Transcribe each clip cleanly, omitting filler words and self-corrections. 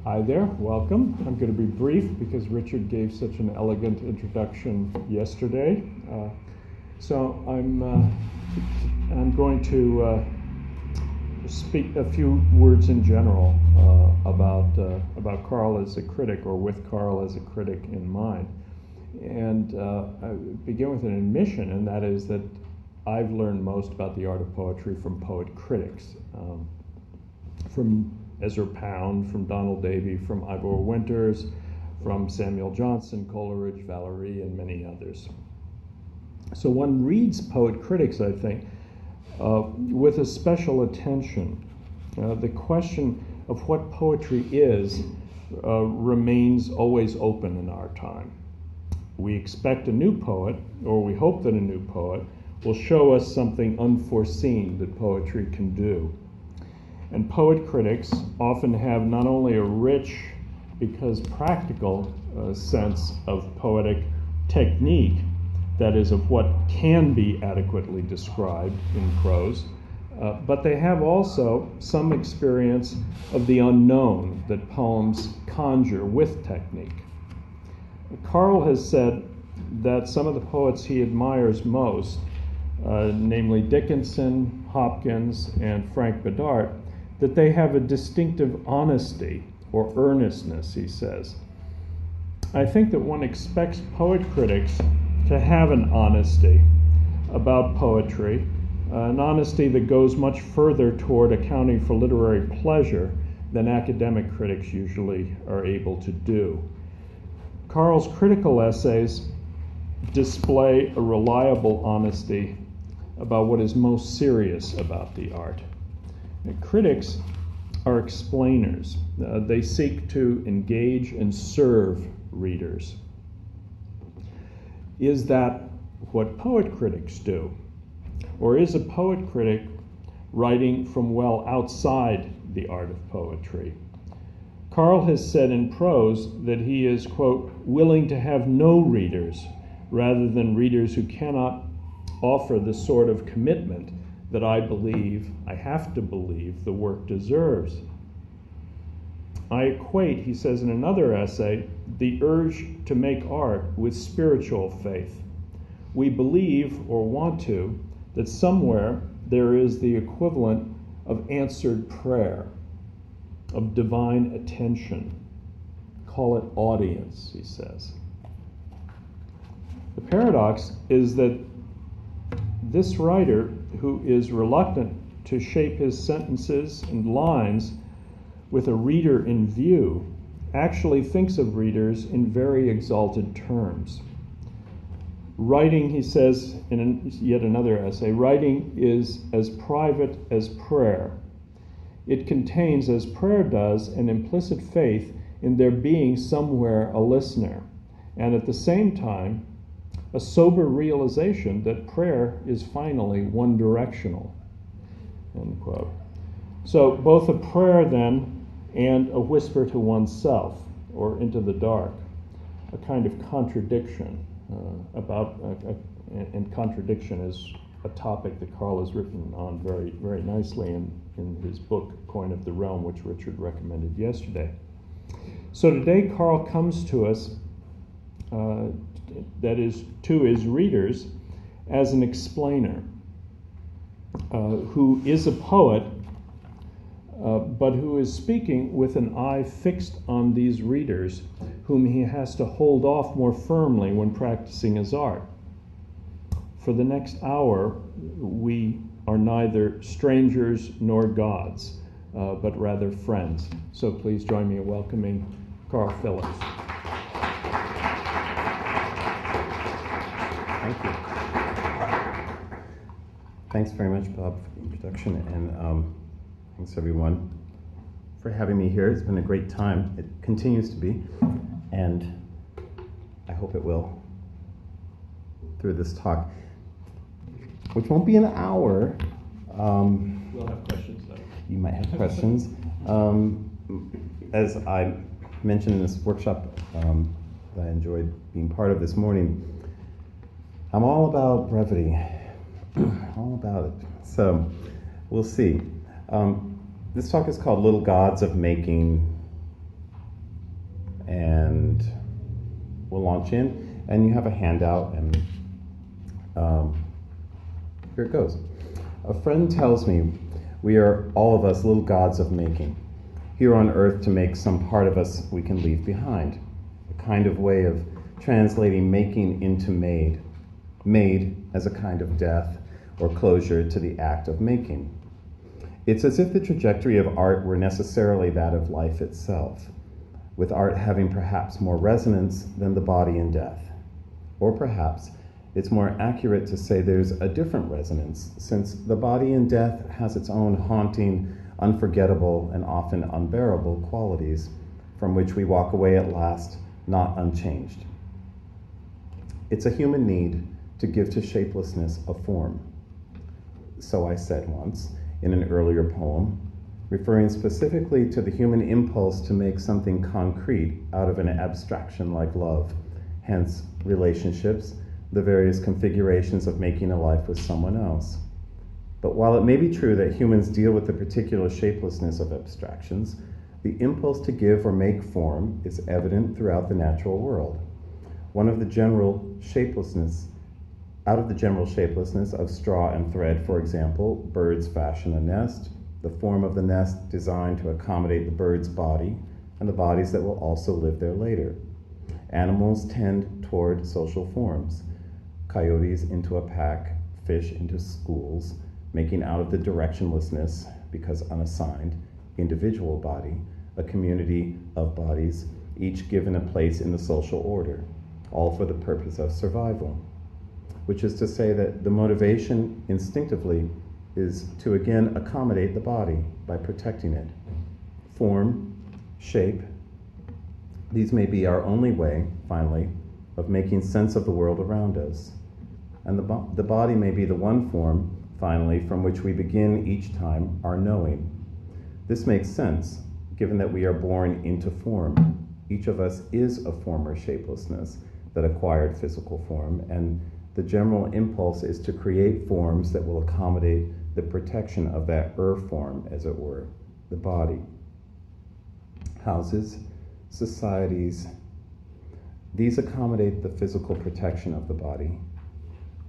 Hi there, welcome. I'm going to be brief because Richard gave such an elegant introduction yesterday. So I'm going to speak a few words in general about Carl as a critic, or with Carl as a critic in mind. And I begin with an admission, and that is that I've learned most about the art of poetry from poet critics, from Ezra Pound, from Donald Davie, from Ivor Winters, from Samuel Johnson, Coleridge, Valerie, and many others. So one reads poet critics, I think, with a special attention. The question of what poetry is remains always open in our time. We expect a new poet, or we hope that a new poet will show us something unforeseen that poetry can do. And poet critics often have not only a rich, because practical, sense of poetic technique, that is, of what can be adequately described in prose, but they have also some experience of the unknown that poems conjure with technique. Carl has said that some of the poets he admires most, namely Dickinson, Hopkins, and Frank Bedart, that they have a distinctive honesty or earnestness, he says. I think that one expects poet critics to have an honesty about poetry, an honesty that goes much further toward accounting for literary pleasure than academic critics usually are able to do. Carl's critical essays display a reliable honesty about what is most serious about the art. Critics are explainers. They seek to engage and serve readers. Is that what poet critics do? Or is a poet critic writing from well outside the art of poetry? Carl has said in prose that he is, quote, willing to have no readers rather than readers who cannot offer the sort of commitment that I have to believe the work deserves. I equate, he says in another essay, the urge to make art with spiritual faith. We believe, or want to, that somewhere there is the equivalent of answered prayer, of divine attention. Call it audience, he says. The paradox is that this writer, who is reluctant to shape his sentences and lines with a reader in view, actually thinks of readers in very exalted terms. Writing, he says in yet another essay, writing is as private as prayer. It contains, as prayer does, an implicit faith in there being somewhere a listener, and at the same time, a sober realization that prayer is finally one-directional, end quote. So both a prayer then and a whisper to oneself or into the dark, a kind of contradiction and contradiction is a topic that Carl has written on very, very nicely in his book, Coin of the Realm, which Richard recommended yesterday. So today Carl comes to us, that is, to his readers, as an explainer who is a poet, but who is speaking with an eye fixed on these readers whom he has to hold off more firmly when practicing his art. For the next hour, we are neither strangers nor gods, but rather friends. So please join me in welcoming Carl Phillips. Thank you. Thanks very much, Bob, for the introduction, and thanks everyone for having me here. It's been a great time. It continues to be, and I hope it will through this talk, which won't be an hour. We'll have questions, though. You might have questions. As I mentioned in this workshop that I enjoyed being part of this morning, I'm all about brevity, all about it. So we'll see. This talk is called Little Gods of Making, and we'll launch in, and you have a handout, and here it goes. A friend tells me we are all of us little gods of making, here on earth to make some part of us we can leave behind, a kind of way of translating making into made as a kind of death or closure to the act of making. It's as if the trajectory of art were necessarily that of life itself, with art having perhaps more resonance than the body in death. Or perhaps it's more accurate to say there's a different resonance, since the body in death has its own haunting, unforgettable, and often unbearable qualities, from which we walk away at last not unchanged. It's a human need to give to shapelessness a form. So I said once, in an earlier poem, referring specifically to the human impulse to make something concrete out of an abstraction like love, hence relationships, the various configurations of making a life with someone else. But while it may be true that humans deal with the particular shapelessness of abstractions, the impulse to give or make form is evident throughout the natural world. Out of the general shapelessness of straw and thread, for example, birds fashion a nest, the form of the nest designed to accommodate the bird's body and the bodies that will also live there later. Animals tend toward social forms, coyotes into a pack, fish into schools, making out of the directionlessness, because unassigned, individual body, a community of bodies, each given a place in the social order, all for the purpose of survival. Which is to say that the motivation instinctively is to again accommodate the body by protecting it. Form, shape, these may be our only way, finally, of making sense of the world around us. And the body may be the one form, finally, from which we begin each time our knowing. This makes sense, given that we are born into form. Each of us is a former shapelessness that acquired physical form, and the general impulse is to create forms that will accommodate the protection of that form, as it were, the body. Houses, societies, these accommodate the physical protection of the body.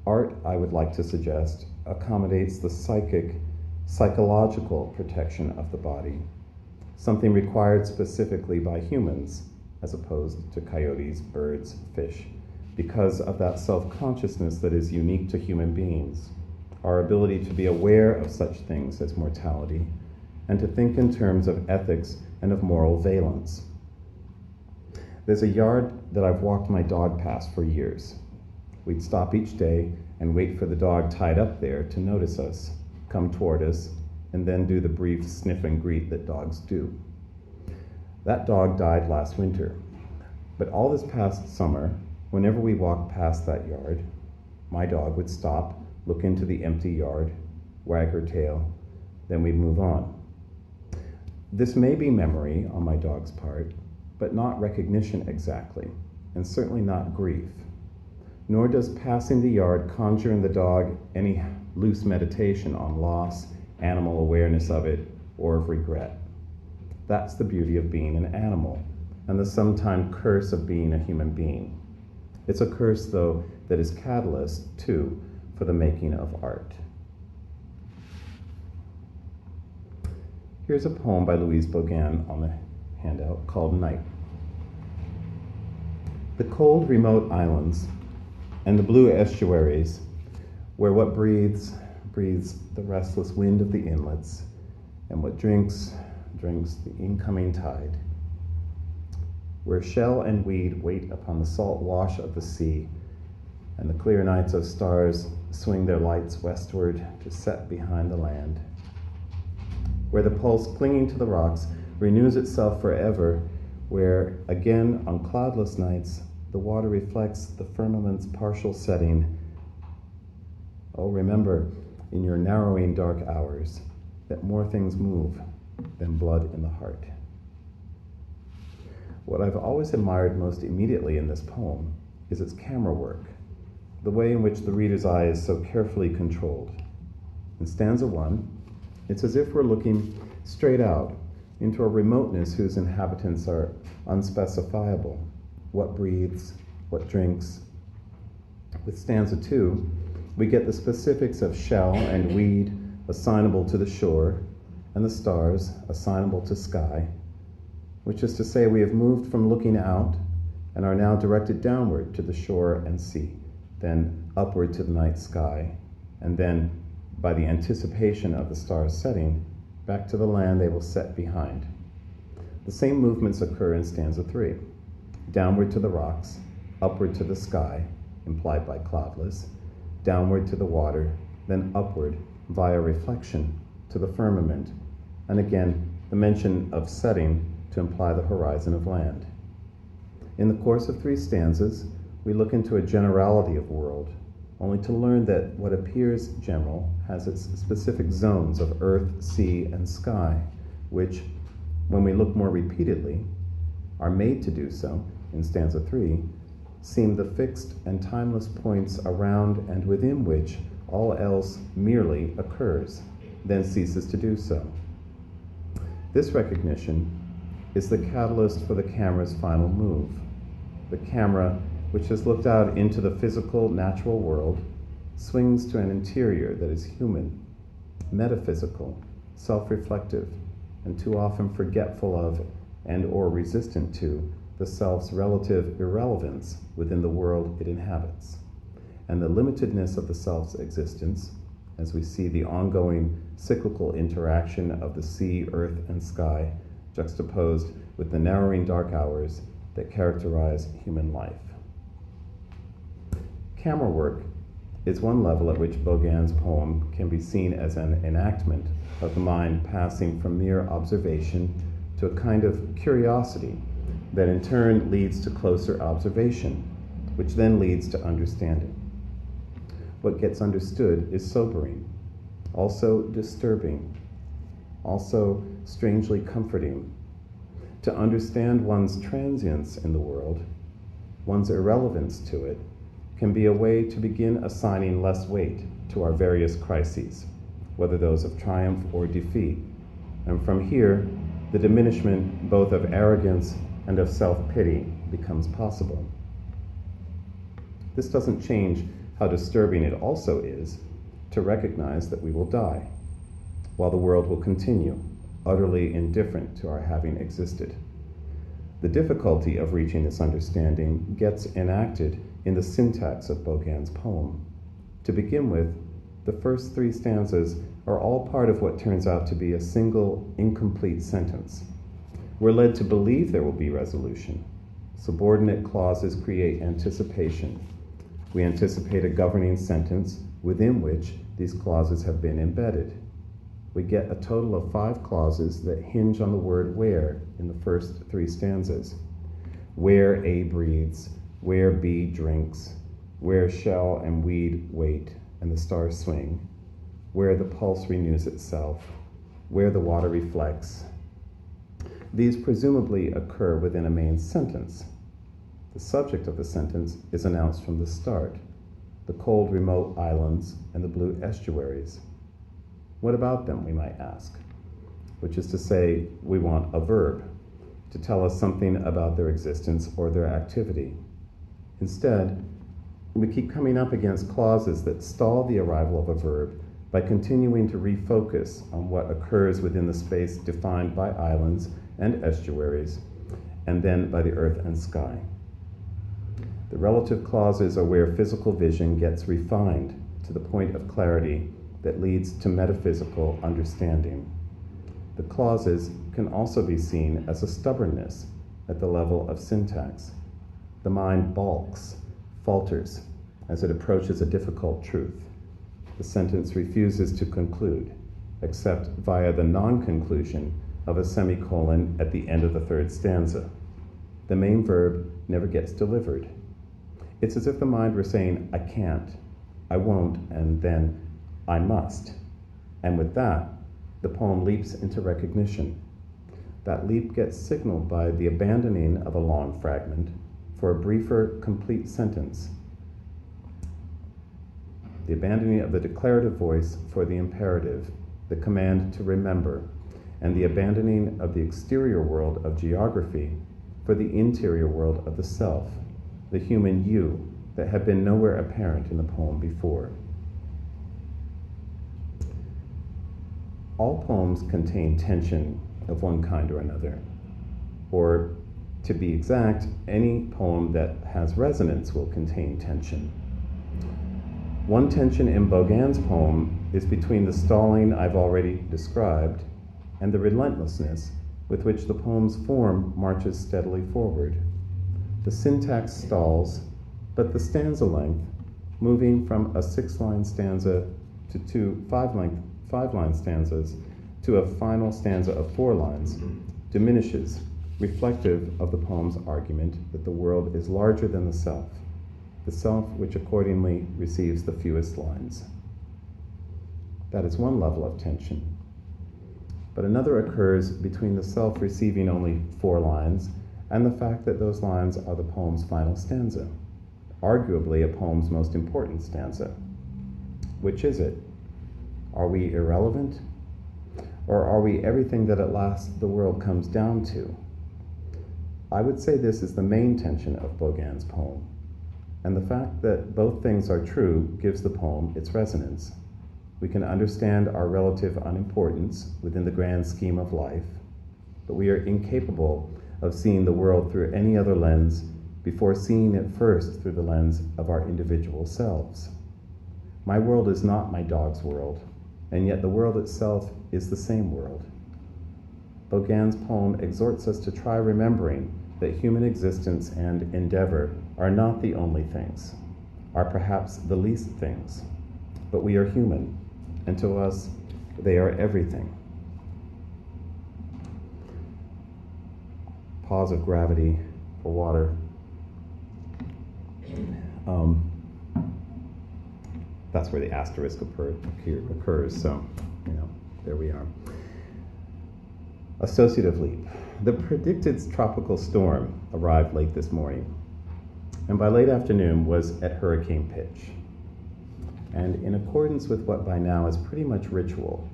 Art, I would like to suggest, accommodates the psychological protection of the body, something required specifically by humans, as opposed to coyotes, birds, fish, because of that self-consciousness that is unique to human beings, our ability to be aware of such things as mortality, and to think in terms of ethics and of moral valence. There's a yard that I've walked my dog past for years. We'd stop each day and wait for the dog tied up there to notice us, come toward us, and then do the brief sniff and greet that dogs do. That dog died last winter, but all this past summer, whenever we walked past that yard, my dog would stop, look into the empty yard, wag her tail, then we'd move on. This may be memory on my dog's part, but not recognition exactly, and certainly not grief. Nor does passing the yard conjure in the dog any loose meditation on loss, animal awareness of it, or of regret. That's the beauty of being an animal, and the sometime curse of being a human being. It's a curse, though, that is catalyst, too, for the making of art. Here's a poem by Louise Bogan on the handout called Night. The cold, remote islands and the blue estuaries, where what breathes the restless wind of the inlets, and what drinks the incoming tide. Where shell and weed wait upon the salt wash of the sea, and the clear nights of stars swing their lights westward to set behind the land. Where the pulse clinging to the rocks renews itself forever, where, again, on cloudless nights, the water reflects the firmament's partial setting. Oh, remember, in your narrowing dark hours, that more things move than blood in the heart. What I've always admired most immediately in this poem is its camera work, the way in which the reader's eye is so carefully controlled. In stanza 1, it's as if we're looking straight out into a remoteness whose inhabitants are unspecifiable. What breathes, what drinks. With stanza 2, we get the specifics of shell and weed assignable to the shore, and the stars assignable to sky, which is to say we have moved from looking out and are now directed downward to the shore and sea, then upward to the night sky, and then, by the anticipation of the stars setting, back to the land they will set behind. The same movements occur in stanza 3. Downward to the rocks, upward to the sky, implied by cloudless, downward to the water, then upward via reflection to the firmament, and again the mention of setting to imply the horizon of land. In the course of 3 stanzas, we look into a generality of world, only to learn that what appears general has its specific zones of earth, sea, and sky, which, when we look more repeatedly, are made to do so, in stanza 3, seem the fixed and timeless points around and within which all else merely occurs, then ceases to do so. This recognition is the catalyst for the camera's final move. The camera, which has looked out into the physical, natural world, swings to an interior that is human, metaphysical, self-reflective, and too often forgetful of and or resistant to the self's relative irrelevance within the world it inhabits, and the limitedness of the self's existence, as we see the ongoing cyclical interaction of the sea, earth, and sky juxtaposed with the narrowing dark hours that characterize human life. Camera work is one level at which Bogan's poem can be seen as an enactment of the mind passing from mere observation to a kind of curiosity that in turn leads to closer observation, which then leads to understanding. What gets understood is sobering, also disturbing, also strangely comforting. To understand one's transience in the world, one's irrelevance to it, can be a way to begin assigning less weight to our various crises, whether those of triumph or defeat. And from here, the diminishment both of arrogance and of self-pity becomes possible. This doesn't change how disturbing it also is to recognize that we will die, while the world will continue, utterly indifferent to our having existed. The difficulty of reaching this understanding gets enacted in the syntax of Bogan's poem. To begin with, the first 3 stanzas are all part of what turns out to be a single, incomplete sentence. We're led to believe there will be resolution. Subordinate clauses create anticipation. We anticipate a governing sentence within which these clauses have been embedded. We get a total of 5 clauses that hinge on the word where in the first 3 stanzas. Where A breathes, where B drinks, where shell and weed wait and the stars swing, where the pulse renews itself, where the water reflects. These presumably occur within a main sentence. The subject of the sentence is announced from the start: the cold remote islands and the blue estuaries. What about them, we might ask? Which is to say, we want a verb to tell us something about their existence or their activity. Instead, we keep coming up against clauses that stall the arrival of a verb by continuing to refocus on what occurs within the space defined by islands and estuaries, and then by the earth and sky. The relative clauses are where physical vision gets refined to the point of clarity that leads to metaphysical understanding. The clauses can also be seen as a stubbornness at the level of syntax. The mind balks, falters, as it approaches a difficult truth. The sentence refuses to conclude, except via the non-conclusion of a semicolon at the end of the 3rd stanza. The main verb never gets delivered. It's as if the mind were saying, I can't, I won't, and then I must. And with that, the poem leaps into recognition. That leap gets signaled by the abandoning of a long fragment for a briefer, complete sentence. The abandoning of the declarative voice for the imperative, the command to remember, and the abandoning of the exterior world of geography for the interior world of the self, the human you that had been nowhere apparent in the poem before. All poems contain tension of one kind or another, or to be exact, any poem that has resonance will contain tension. One tension in Bogan's poem is between the stalling I've already described and the relentlessness with which the poem's form marches steadily forward. The syntax stalls, but the stanza length, moving from a 6-line stanza to 2 5-line stanzas to a final stanza of 4 lines, diminishes, reflective of the poem's argument that the world is larger than the self which accordingly receives the fewest lines. That is one level of tension. But another occurs between the self receiving only 4 lines and the fact that those lines are the poem's final stanza, arguably a poem's most important stanza. Which is it? Are we irrelevant? Or are we everything that at last the world comes down to? I would say this is the main tension of Bogan's poem, and the fact that both things are true gives the poem its resonance. We can understand our relative unimportance within the grand scheme of life, but we are incapable of seeing the world through any other lens before seeing it first through the lens of our individual selves. My world is not my dog's world, and yet the world itself is the same world. Bogan's poem exhorts us to try remembering that human existence and endeavor are not the only things, are perhaps the least things, but we are human, and to us, they are everything. Pause of gravity for water. That's where the asterisk occurs, so, there we are. Associative leap. The predicted tropical storm arrived late this morning, and by late afternoon was at hurricane pitch. And in accordance with what by now is pretty much ritual,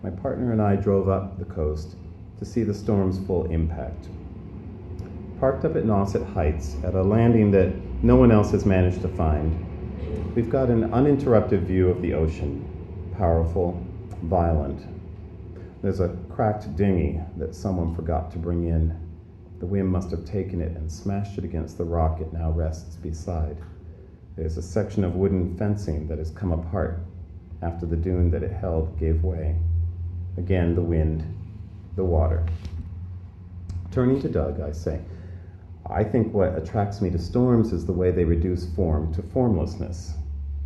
my partner and I drove up the coast to see the storm's full impact. Parked up at Nauset Heights at a landing that no one else has managed to find, we've got an uninterrupted view of the ocean, powerful, violent. There's a cracked dinghy that someone forgot to bring in. The wind must have taken it and smashed it against the rock it now rests beside. There's a section of wooden fencing that has come apart after the dune that it held gave way. Again, the wind, the water. Turning to Doug, I say, I think what attracts me to storms is the way they reduce form to formlessness.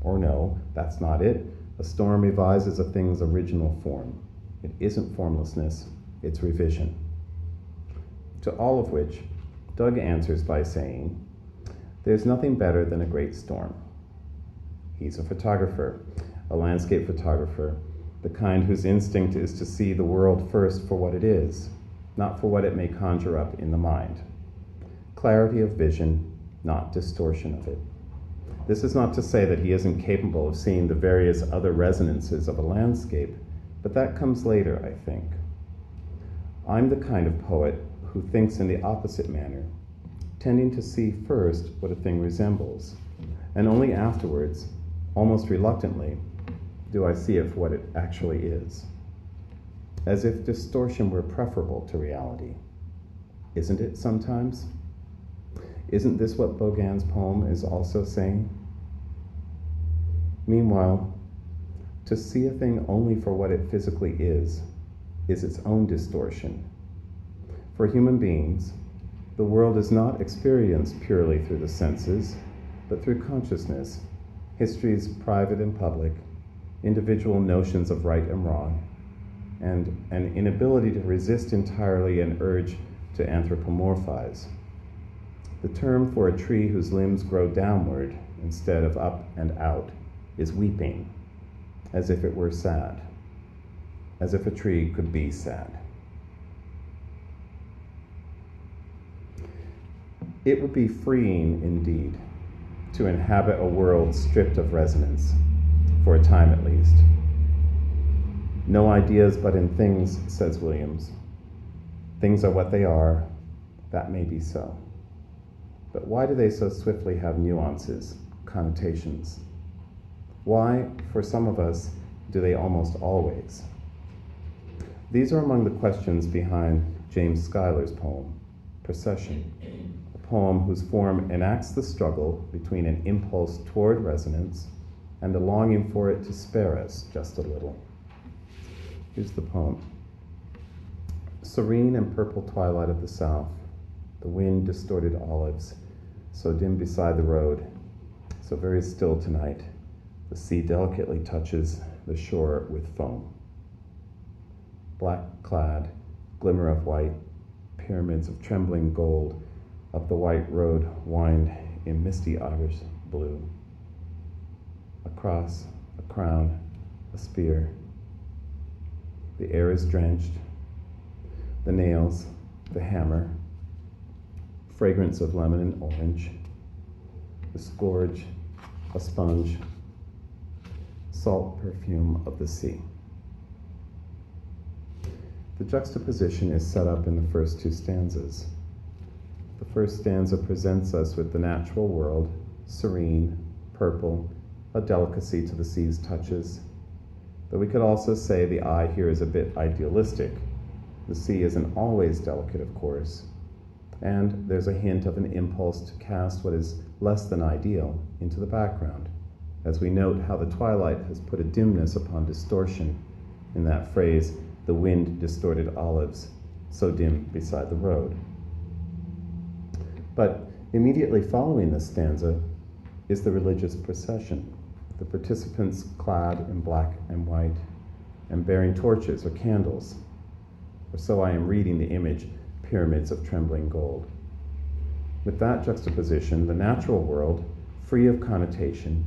Or no, that's not it. A storm revises a thing's original form. It isn't formlessness, it's revision. To all of which, Doug answers by saying, there's nothing better than a great storm. He's a photographer, a landscape photographer, the kind whose instinct is to see the world first for what it is, not for what it may conjure up in the mind. Clarity of vision, not distortion of it. This is not to say that he isn't capable of seeing the various other resonances of a landscape, but that comes later, I think. I'm the kind of poet who thinks in the opposite manner, tending to see first what a thing resembles, and only afterwards, almost reluctantly, do I see it for what it actually is. As if distortion were preferable to reality. Isn't it sometimes? Isn't this what Bogan's poem is also saying? Meanwhile, to see a thing only for what it physically is its own distortion. For human beings, the world is not experienced purely through the senses, but through consciousness, histories private and public, individual notions of right and wrong, and an inability to resist entirely an urge to anthropomorphize. The term for a tree whose limbs grow downward instead of up and out is weeping, as if it were sad, as if a tree could be sad. It would be freeing indeed to inhabit a world stripped of resonance, for a time at least. No ideas but in things, says Williams. Things are what they are, that may be so. But why do they so swiftly have nuances, connotations? Why, for some of us, do they almost always? These are among the questions behind James Schuyler's poem, Procession, a poem whose form enacts the struggle between an impulse toward resonance and a longing for it to spare us just a little. Here's the poem. Serene and purple twilight of the south, the wind distorted olives, so dim beside the road, so very still tonight, the sea delicately touches the shore with foam. Black clad, glimmer of white, pyramids of trembling gold, up the white road wind in misty iris blue. A cross, a crown, a spear. The air is drenched, the nails, the hammer, fragrance of lemon and orange, the scourge, a sponge, salt perfume of the sea. The juxtaposition is set up in the first two stanzas. The first stanza presents us with the natural world, serene, purple, a delicacy to the sea's touches. Though we could also say the eye here is a bit idealistic. The sea isn't always delicate, of course, and there's a hint of an impulse to cast what is less than ideal into the background, as we note how the twilight has put a dimness upon distortion in that phrase, the wind distorted olives, so dim beside the road. But immediately following this stanza is the religious procession, the participants clad in black and white and bearing torches or candles, or so I am reading the image, pyramids of trembling gold. With that juxtaposition, the natural world, free of connotation,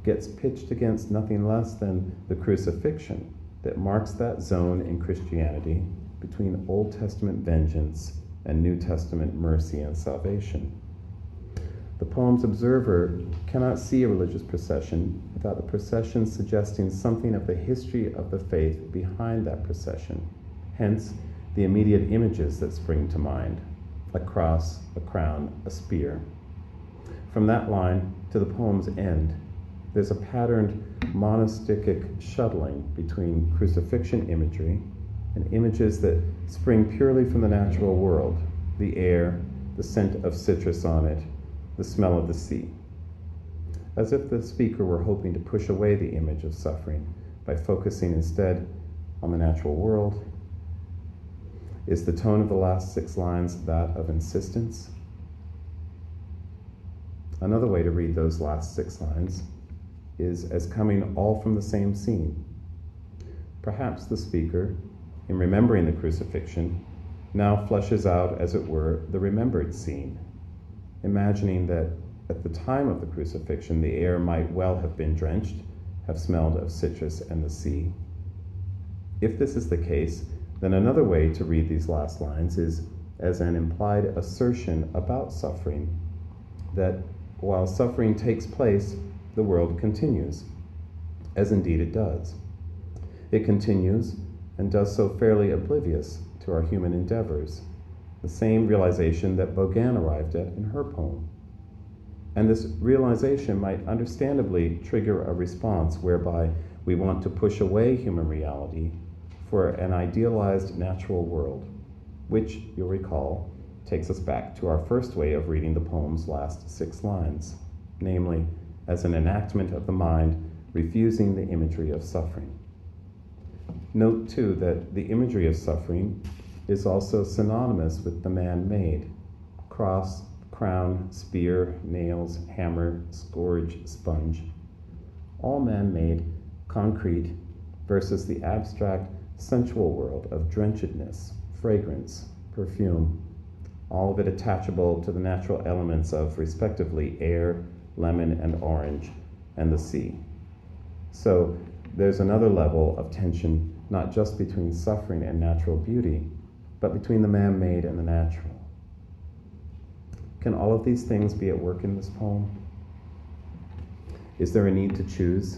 gets pitched against nothing less than the crucifixion that marks that zone in Christianity between Old Testament vengeance and New Testament mercy and salvation. The poem's observer cannot see a religious procession without the procession suggesting something of the history of the faith behind that procession, hence the immediate images that spring to mind, a cross, a crown, a spear. From that line to the poem's end, there's a patterned monostichic shuttling between crucifixion imagery and images that spring purely from the natural world, the air, the scent of citrus on it, the smell of the sea. As if the speaker were hoping to push away the image of suffering by focusing instead on the natural world. Is the tone of the last 6 lines that of insistence? Another way to read those last 6 lines is as coming all from the same scene. Perhaps the speaker, in remembering the crucifixion, now fleshes out, as it were, the remembered scene, imagining that at the time of the crucifixion, the air might well have been drenched, have smelled of citrus and the sea. If this is the case, then another way to read these last lines is as an implied assertion about suffering, that while suffering takes place, the world continues, as indeed it does. It continues and does so fairly oblivious to our human endeavors, the same realization that Bogan arrived at in her poem. And this realization might understandably trigger a response whereby we want to push away human reality for an idealized natural world, which, you'll recall, takes us back to our first way of reading the poem's last 6 lines, namely, as an enactment of the mind refusing the imagery of suffering. Note, too, that the imagery of suffering is also synonymous with the man-made: cross, crown, spear, nails, hammer, scourge, sponge. All man-made, concrete, versus the abstract, sensual world of drenchedness, fragrance, perfume, all of it attachable to the natural elements of, respectively, air, lemon and orange, and the sea. So there's another level of tension, not just between suffering and natural beauty, but between the man-made and the natural. Can all of these things be at work in this poem? Is there a need to choose?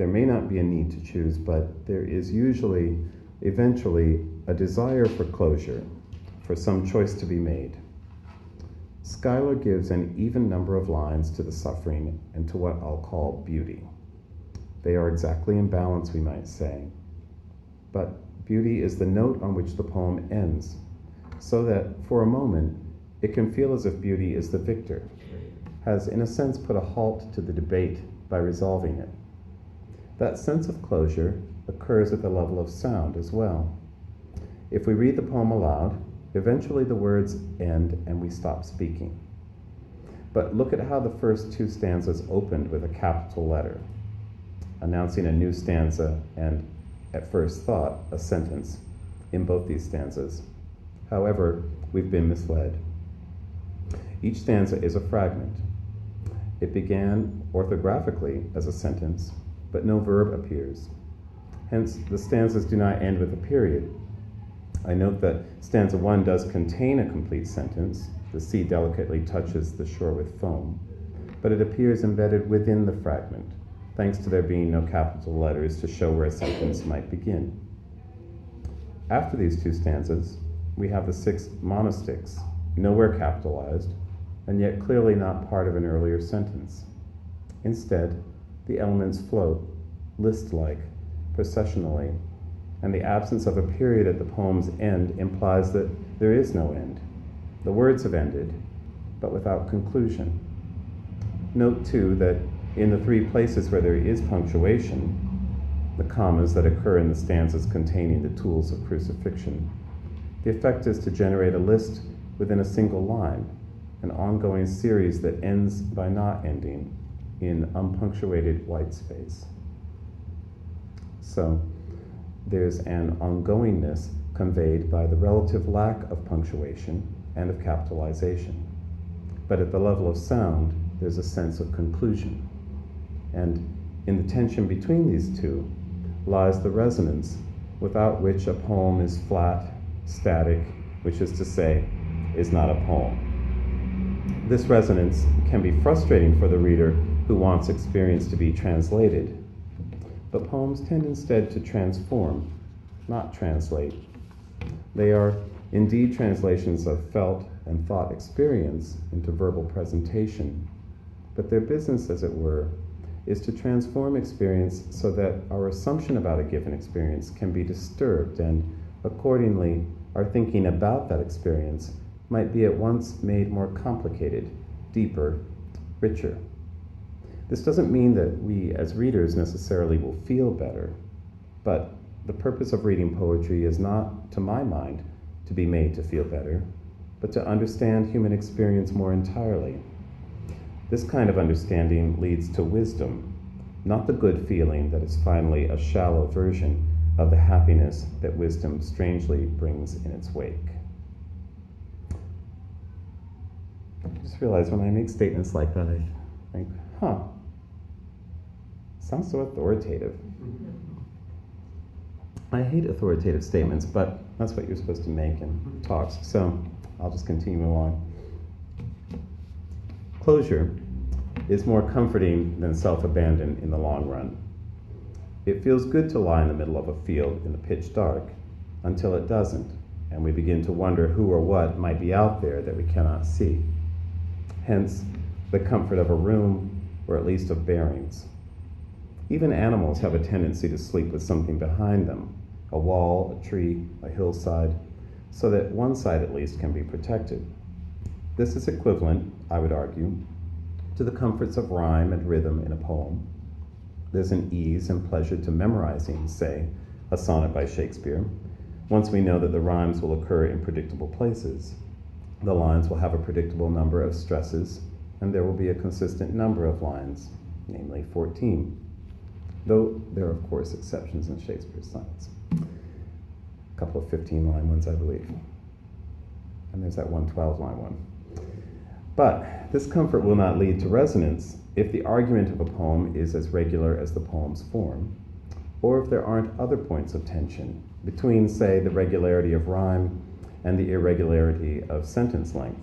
there may not be a need to choose, but there is usually, eventually, a desire for closure, for some choice to be made. Schuyler gives an even number of lines to the suffering and to what I'll call beauty. They are exactly in balance, we might say. But beauty is the note on which the poem ends, so that, for a moment, it can feel as if beauty is the victor, has in a sense put a halt to the debate by resolving it. That sense of closure occurs at the level of sound as well. If we read the poem aloud, eventually the words end and we stop speaking. But look at how the first two stanzas opened with a capital letter, announcing a new stanza and, at first thought, a sentence in both these stanzas. However, we've been misled. Each stanza is a fragment. It began orthographically as a sentence, but no verb appears. Hence, the stanzas do not end with a period. I note that stanza 1 does contain a complete sentence. The sea delicately touches the shore with foam, but it appears embedded within the fragment, thanks to there being no capital letters to show where a sentence might begin. After these two stanzas, we have the 6 monostichs, nowhere capitalized, and yet clearly not part of an earlier sentence. Instead, the elements float, list-like, processionally, and the absence of a period at the poem's end implies that there is no end. The words have ended, but without conclusion. Note, too, that in the 3 places where there is punctuation, the commas that occur in the stanzas containing the tools of crucifixion, the effect is to generate a list within a single line, an ongoing series that ends by not ending in unpunctuated white space. So, there's an ongoingness conveyed by the relative lack of punctuation and of capitalization. But at the level of sound, there's a sense of conclusion. And in the tension between these two lies the resonance, without which a poem is flat, static, which is to say, is not a poem. This resonance can be frustrating for the reader who wants experience to be translated. But poems tend instead to transform, not translate. They are indeed translations of felt and thought experience into verbal presentation, but their business, as it were, is to transform experience so that our assumption about a given experience can be disturbed, and accordingly, our thinking about that experience might be at once made more complicated, deeper, richer. This doesn't mean that we as readers necessarily will feel better, but the purpose of reading poetry is not, to my mind, to be made to feel better, but to understand human experience more entirely. This kind of understanding leads to wisdom, not the good feeling that is finally a shallow version of the happiness that wisdom strangely brings in its wake. I just realized when I make statements like that, I think, sounds so authoritative. I hate authoritative statements, but that's what you're supposed to make in talks, so I'll just continue along. Closure is more comforting than self-abandon in the long run. It feels good to lie in the middle of a field in the pitch dark until it doesn't, and we begin to wonder who or what might be out there that we cannot see. Hence, the comfort of a room, or at least of bearings. Even animals have a tendency to sleep with something behind them, a wall, a tree, a hillside, so that one side at least can be protected. This is equivalent, I would argue, to the comforts of rhyme and rhythm in a poem. There's an ease and pleasure to memorizing, say, a sonnet by Shakespeare, once we know that the rhymes will occur in predictable places. The lines will have a predictable number of stresses, and there will be a consistent number of lines, namely 14. Though there are, of course, exceptions in Shakespeare's sonnets. A couple of 15-line ones, I believe. And there's that one 12-line one. But this comfort will not lead to resonance if the argument of a poem is as regular as the poem's form, or if there aren't other points of tension between, say, the regularity of rhyme and the irregularity of sentence length,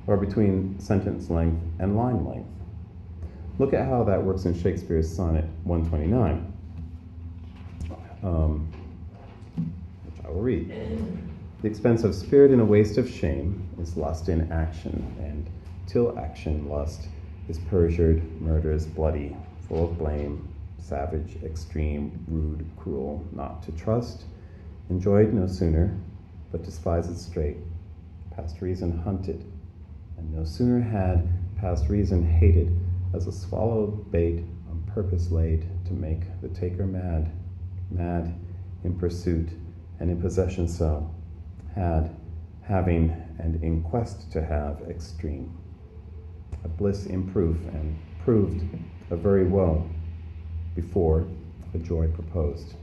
or between sentence length and line length. Look at how that works in Shakespeare's Sonnet 129, which I will read. The expense of spirit in a waste of shame is lust in action, and till action lust is perjured, murderous, bloody, full of blame, savage, extreme, rude, cruel, not to trust, enjoyed no sooner, but despised straight, past reason hunted, and no sooner had past reason hated, as a swallowed bait on purpose laid to make the taker mad, mad in pursuit and in possession so, had, having, and in quest to have extreme. A bliss in proof, and proved a very woe, before a joy proposed,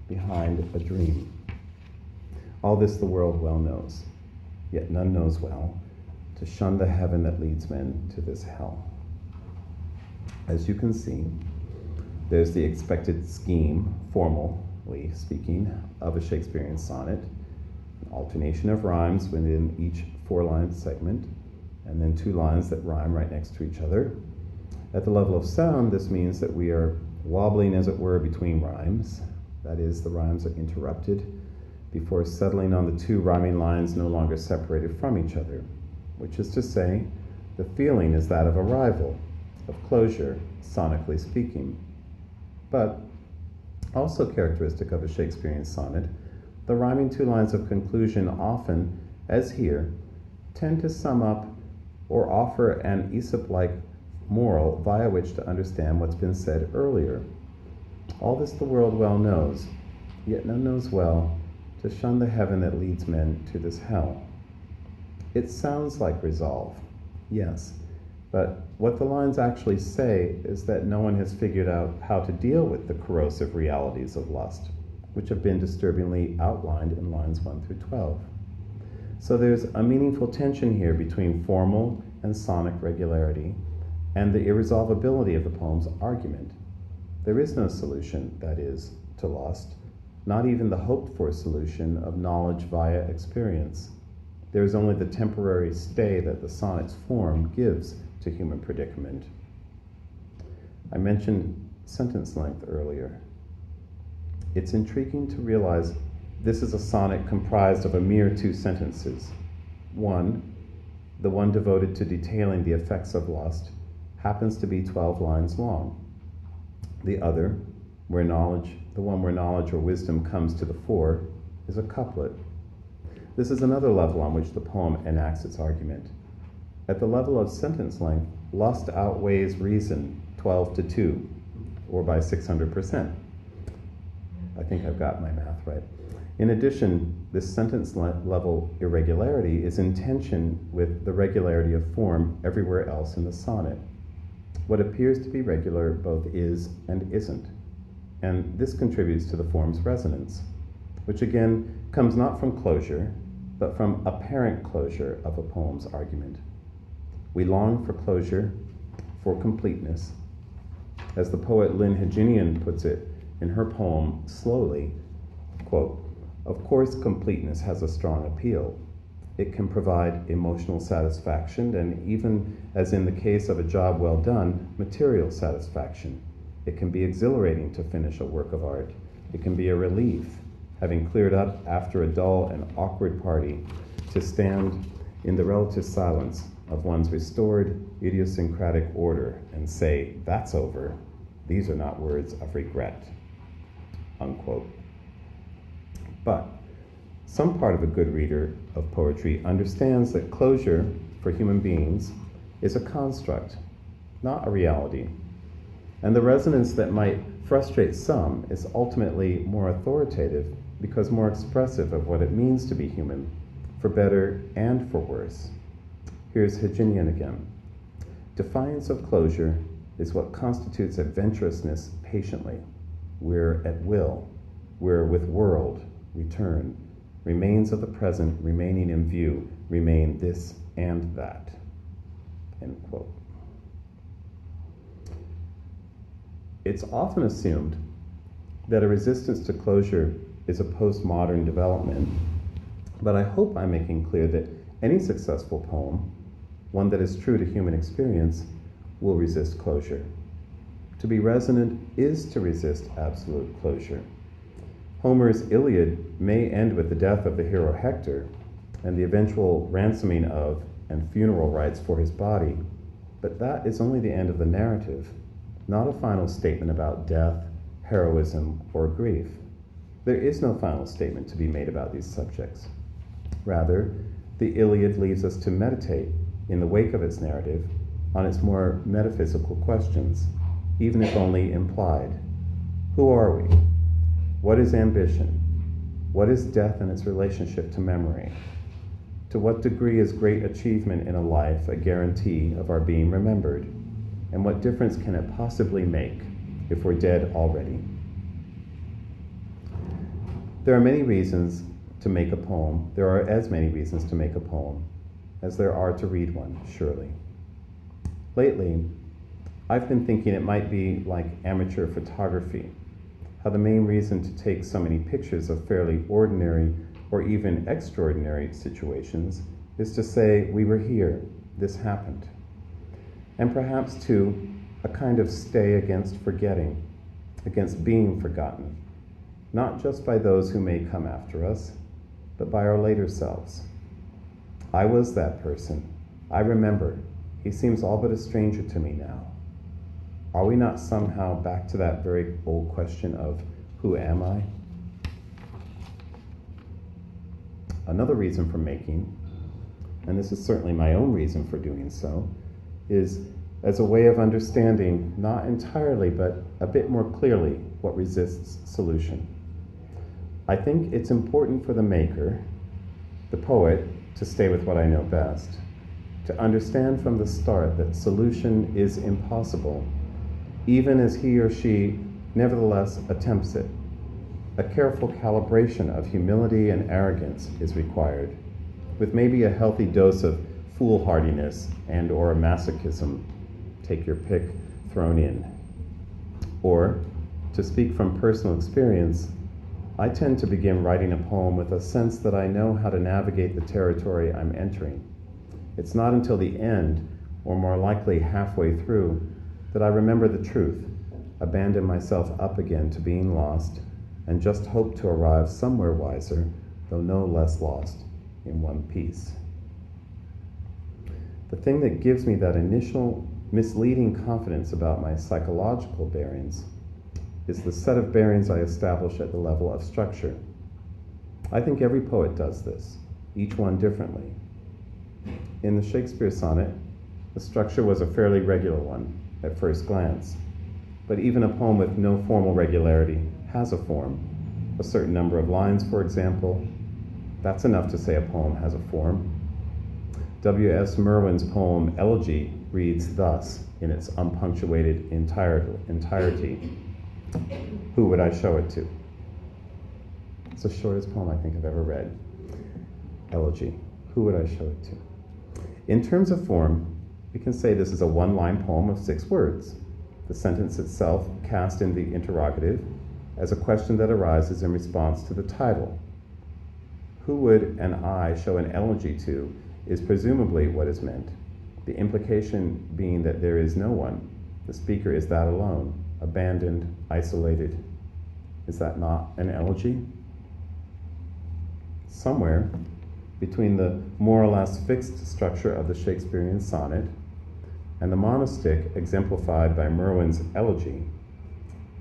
behind a dream. All this the world well knows, yet none knows well, to shun the heaven that leads men to this hell. As you can see, there's the expected scheme, formally speaking, of a Shakespearean sonnet, an alternation of rhymes within each 4-line segment, and then 2 lines that rhyme right next to each other. At the level of sound, this means that we are wobbling, as it were, between rhymes. That is, the rhymes are interrupted before settling on the 2 rhyming lines no longer separated from each other, which is to say, the feeling is that of arrival, of closure, sonically speaking. But also characteristic of a Shakespearean sonnet, the rhyming 2 lines of conclusion often, as here, tend to sum up or offer an Aesop-like moral via which to understand what's been said earlier. All this the world well knows, yet none knows well, to shun the heaven that leads men to this hell. It sounds like resolve, yes, but what the lines actually say is that no one has figured out how to deal with the corrosive realities of lust, which have been disturbingly outlined in lines 1 through 12. So there's a meaningful tension here between formal and sonic regularity and the irresolvability of the poem's argument. There is no solution, that is, to lust, not even the hoped-for solution of knowledge via experience. There is only the temporary stay that the sonnet's form gives to human predicament. I mentioned sentence length earlier. It's intriguing to realize this is a sonnet comprised of a mere 2 sentences. One, the one devoted to detailing the effects of lust, happens to be 12 lines long. The other, the one where knowledge or wisdom comes to the fore, is a couplet. This is another level on which the poem enacts its argument. At the level of sentence length, lust outweighs reason 12 to 2, or by 600%. I think I've got my math right. In addition, this sentence level irregularity is in tension with the regularity of form everywhere else in the sonnet. What appears to be regular both is and isn't, and this contributes to the form's resonance, which again comes not from closure, but from apparent closure of a poem's argument. We long for closure, for completeness. As the poet Lynn Heginian puts it in her poem, Slowly, quote, "Of course completeness has a strong appeal. It can provide emotional satisfaction and even, as in the case of a job well done, material satisfaction. It can be exhilarating to finish a work of art. It can be a relief, having cleared up after a dull and awkward party, to stand in the relative silence of one's restored idiosyncratic order and say, 'That's over. These are not words of regret,'" unquote. But some part of a good reader of poetry understands that closure for human beings is a construct, not a reality. And the resonance that might frustrate some is ultimately more authoritative because more expressive of what it means to be human, for better and for worse. Here's Heginian again. "Defiance of closure is what constitutes adventurousness patiently. We're at will, we're with world, return, remains of the present remaining in view, remain this and that," end quote. It's often assumed that a resistance to closure is a postmodern development, but I hope I'm making clear that any successful poem, one that is true to human experience, will resist closure. To be resonant is to resist absolute closure. Homer's Iliad may end with the death of the hero Hector and the eventual ransoming of and funeral rites for his body, but that is only the end of the narrative, not a final statement about death, heroism, or grief. There is no final statement to be made about these subjects. Rather, the Iliad leaves us to meditate, in the wake of its narrative, on its more metaphysical questions, even if only implied. Who are we? What is ambition? What is death and its relationship to memory? To what degree is great achievement in a life a guarantee of our being remembered? And what difference can it possibly make if we're dead already? There are many reasons to make a poem. There are as many reasons to make a poem as there are to read one, surely. Lately, I've been thinking it might be like amateur photography, how the main reason to take so many pictures of fairly ordinary or even extraordinary situations is to say, we were here, this happened. And perhaps, too, a kind of stay against forgetting, against being forgotten, not just by those who may come after us, but by our later selves. I was that person. I remember. He seems all but a stranger to me now. Are we not somehow back to that very old question of, who am I? Another reason for making, and this is certainly my own reason for doing so, is as a way of understanding, not entirely, but a bit more clearly, what resists solution. I think it's important for the maker, the poet, to stay with what I know best, to understand from the start that solution is impossible, even as he or she nevertheless attempts it. A careful calibration of humility and arrogance is required, with maybe a healthy dose of foolhardiness and or masochism, take your pick, thrown in. Or, to speak from personal experience, I tend to begin writing a poem with a sense that I know how to navigate the territory I'm entering. It's not until the end, or more likely halfway through, that I remember the truth, abandon myself up again to being lost, and just hope to arrive somewhere wiser, though no less lost, in one piece. The thing that gives me that initial misleading confidence about my psychological bearings is the set of bearings I establish at the level of structure. I think every poet does this, each one differently. In the Shakespeare sonnet, the structure was a fairly regular one at first glance, but even a poem with no formal regularity has a form. A certain number of lines, for example, that's enough to say a poem has a form. W.S. Merwin's poem Elegy reads thus in its unpunctuated entirety. Who would I show it to? It's the shortest poem I think I've ever read. Elegy. Who would I show it to? In terms of form, we can say this is a one-line poem of 6 words. The sentence itself cast in the interrogative as a question that arises in response to the title. Who would an I show an elegy to is presumably what is meant, the implication being that there is no one. The speaker is that alone, abandoned, isolated. Is that not an elegy? Somewhere between the more or less fixed structure of the Shakespearean sonnet and the monostic exemplified by Merwin's Elegy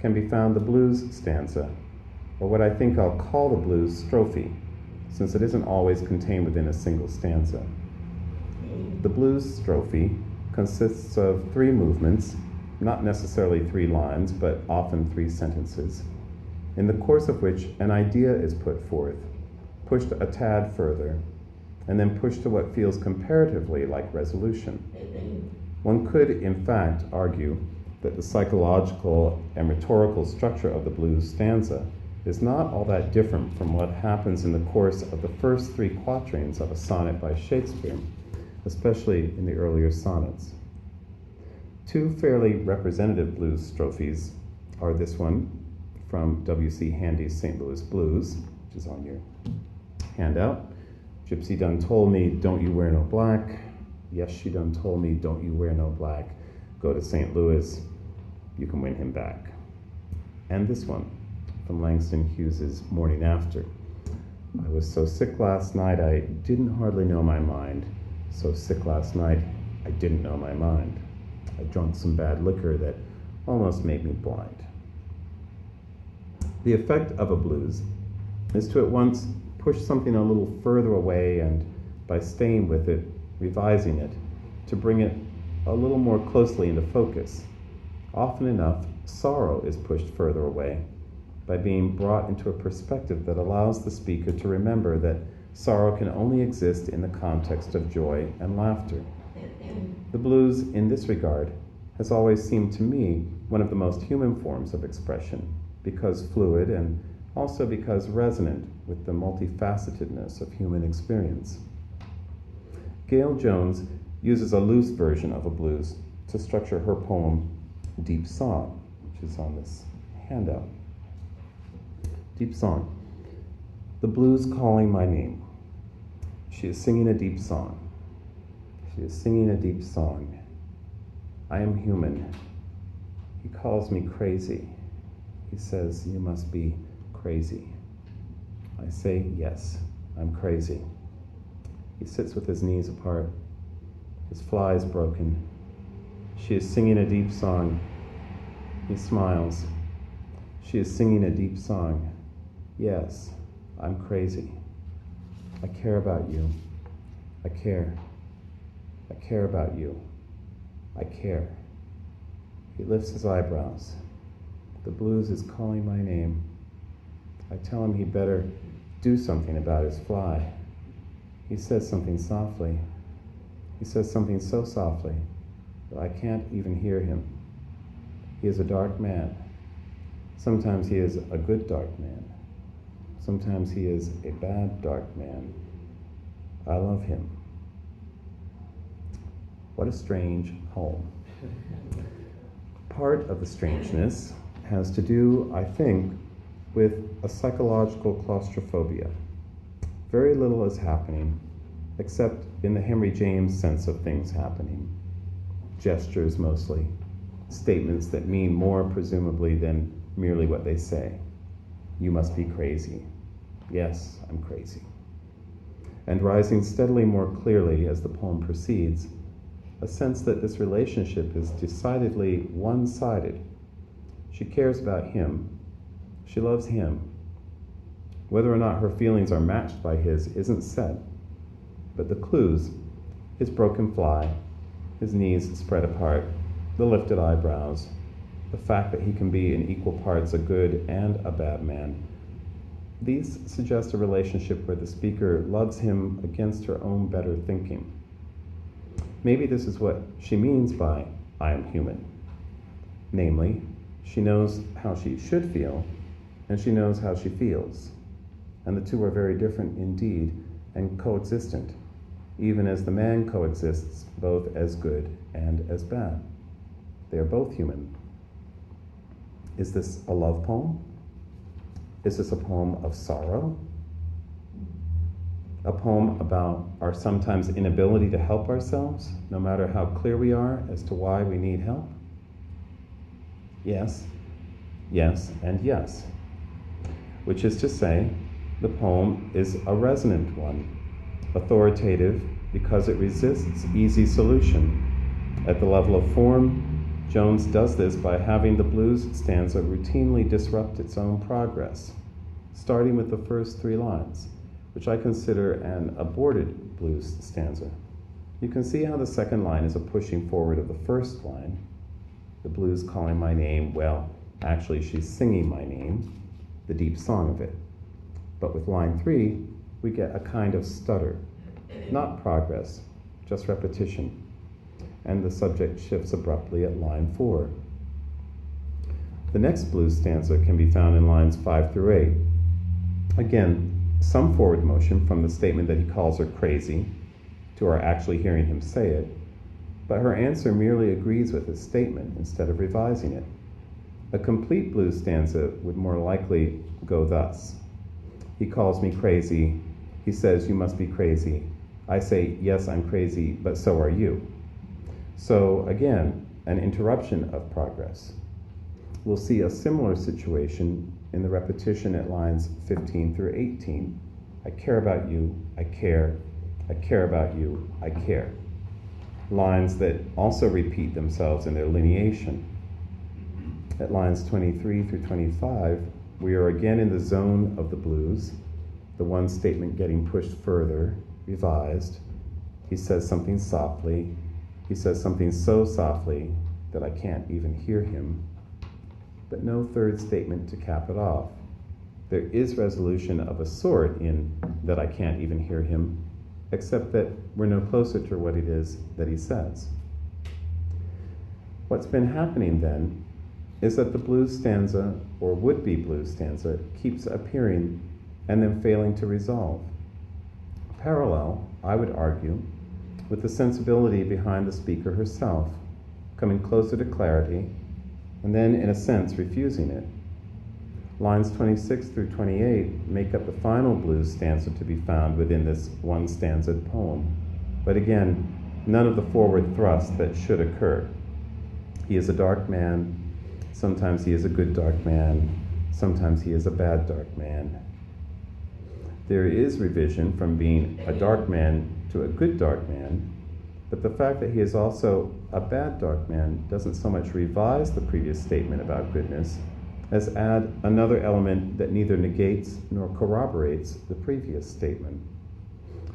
can be found the blues stanza, or what I think I'll call the blues strophe, since it isn't always contained within a single stanza. The blues strophe consists of 3 movements, not necessarily 3 lines, but often 3 sentences, in the course of which an idea is put forth, pushed a tad further, and then pushed to what feels comparatively like resolution. One could, in fact, argue that the psychological and rhetorical structure of the blues stanza is not all that different from what happens in the course of the first 3 quatrains of a sonnet by Shakespeare, especially in the earlier sonnets. 2 fairly representative blues strophes are this one from W.C. Handy's St. Louis Blues, which is on your handout. Gypsy done told me, don't you wear no black. Yes, she done told me, don't you wear no black. Go to St. Louis, you can win him back. And this one, from Langston Hughes's Morning After. I was so sick last night, I didn't hardly know my mind. So sick last night, I didn't know my mind. I drunk some bad liquor that almost made me blind. The effect of a blues is to at once push something a little further away and, by staying with it, revising it, to bring it a little more closely into focus. Often enough, sorrow is pushed further away by being brought into a perspective that allows the speaker to remember that sorrow can only exist in the context of joy and laughter. The blues, in this regard, has always seemed to me one of the most human forms of expression, because fluid and also because resonant with the multifacetedness of human experience. Gail Jones uses a loose version of a blues to structure her poem, Deep Song, which is on this handout. Deep Song. The blues calling my name. She is singing a deep song. She is singing a deep song. I am human. He calls me crazy. He says, you must be crazy. I say, yes, I'm crazy. He sits with his knees apart. His fly is broken. She is singing a deep song. He smiles. She is singing a deep song. Yes, I'm crazy. I care about you. I care. I care about you. I care. He lifts his eyebrows. The blues is calling my name. I tell him he better do something about his fly. He says something softly. He says something so softly that I can't even hear him. He is a dark man. Sometimes he is a good dark man. Sometimes he is a bad dark man. I love him. What a strange poem. Part of the strangeness has to do, I think, with a psychological claustrophobia. Very little is happening, except in the Henry James sense of things happening. Gestures mostly, statements that mean more presumably than merely what they say. You must be crazy. Yes, I'm crazy. And rising steadily more clearly as the poem proceeds, a sense that this relationship is decidedly one-sided. She cares about him. She loves him. Whether or not her feelings are matched by his isn't said, but the clues, his broken fly, his knees spread apart, the lifted eyebrows, the fact that he can be in equal parts a good and a bad man, these suggest a relationship where the speaker loves him against her own better thinking. Maybe this is what she means by I am human. Namely, she knows how she should feel, and she knows how she feels. And the two are very different indeed, and coexistent, even as the man coexists both as good and as bad. They are both human. Is this a love poem? Is this a poem of sorrow? A poem about our sometimes inability to help ourselves, no matter how clear we are as to why we need help? Yes, yes, and yes. Which is to say, the poem is a resonant one, authoritative because it resists easy solution. At the level of form, Jones does this by having the blues stanza routinely disrupt its own progress, starting with the first three lines, which I consider an aborted blues stanza. You can see how the second line is a pushing forward of the first line. The blues calling my name, well, actually she's singing my name, the deep song of it. But with line 3, we get a kind of stutter, not progress, just repetition. And the subject shifts abruptly at line 4. The next blues stanza can be found in lines 5 through 8. Again, some forward motion from the statement that he calls her crazy to our actually hearing him say it, but her answer merely agrees with his statement instead of revising it. A complete blues stanza would more likely go thus. He calls me crazy. He says, you must be crazy. I say, yes, I'm crazy, but so are you. So again, an interruption of progress. We'll see a similar situation in the repetition at lines 15 through 18. I care about you, I care about you, I care. Lines that also repeat themselves in their lineation. At lines 23 through 25, we are again in the zone of the blues, the one statement getting pushed further, revised. He says something softly. He says something so softly that I can't even hear him. But no third statement to cap it off. There is resolution of a sort in that I can't even hear him, except that we're no closer to what it is that he says. What's been happening then is that the blues stanza, or would-be blues stanza, keeps appearing and then failing to resolve. Parallel, I would argue, with the sensibility behind the speaker herself, coming closer to clarity, and then, in a sense, refusing it. Lines 26 through 28 make up the final blues stanza to be found within this one-stanzed poem. But again, none of the forward thrust that should occur. He is a dark man. Sometimes he is a good dark man. Sometimes he is a bad dark man. There is revision from being a dark man to a good dark man, but the fact that he is also a bad dark man doesn't so much revise the previous statement about goodness as add another element that neither negates nor corroborates the previous statement.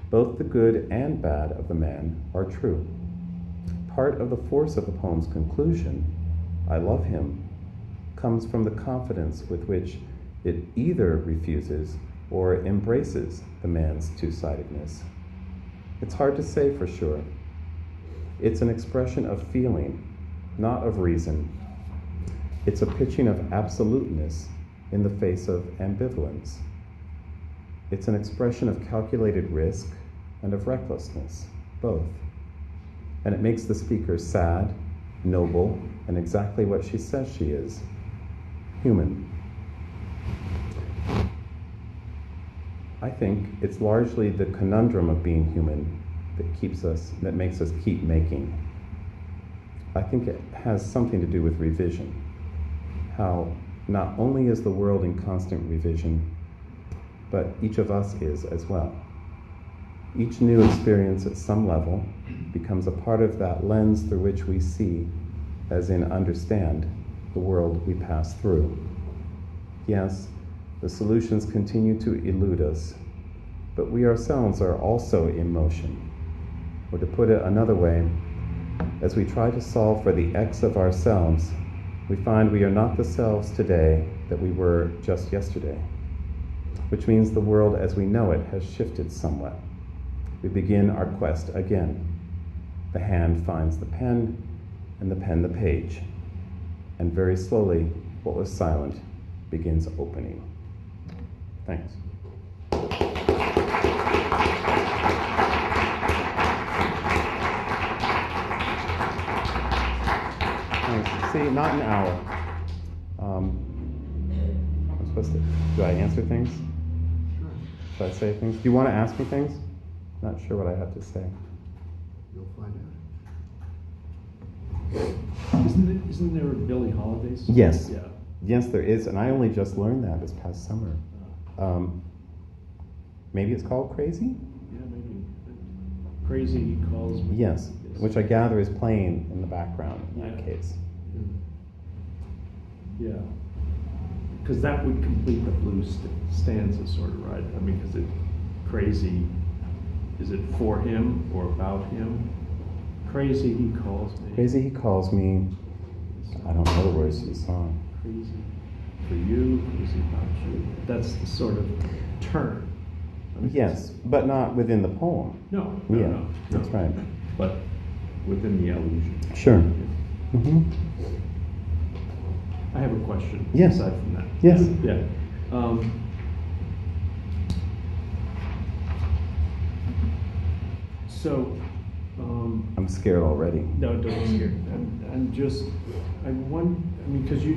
Both the good and bad of the man are true. Part of the force of the poem's conclusion, I love him, comes from the confidence with which it either refuses or embraces the man's two-sidedness. It's hard to say for sure. It's an expression of feeling, not of reason. It's a pitching of absoluteness in the face of ambivalence. It's an expression of calculated risk and of recklessness, both. And it makes the speaker sad, noble, and exactly what she says she is, human. I think it's largely the conundrum of being human that makes us keep making. I think it has something to do with revision. How not only is the world in constant revision, but each of us is as well. Each new experience at some level becomes a part of that lens through which we see, as in understand, the world we pass through. Yes, the solutions continue to elude us, but we ourselves are also in motion. Or to put it another way, as we try to solve for the X of ourselves, we find we are not the selves today that we were just yesterday, which means the world as we know it has shifted somewhat. We begin our quest again. The hand finds the pen, and the pen the page. And very slowly, what was silent begins opening. Thanks. See, not an hour. I'm supposed to, do I answer things? Sure. Should I say things? Do you want to ask me things? Not sure what I have to say. You'll find out. Isn't there a Billie Holiday song? Yes. Yeah. Yes, there is, and I only just learned that this past summer. Maybe it's called Crazy? Yeah, maybe. Crazy He Calls Me. Yes, which I gather is playing in the background in that case. Yeah. Because that would complete the blues stanza, sort of, right? I mean, because crazy, is it for him or about him? Crazy He Calls Me. Crazy He Calls Me. I don't know the words to the song. Crazy for you, crazy about you. That's the sort of turn. I mean, Yes, but not within the poem. No, That's right. But within the allusion. Sure. Mm-hmm. I have a question. Yes. Aside from that. Yes. Yeah. So. I'm scared already. No, don't be scared. I mean, because you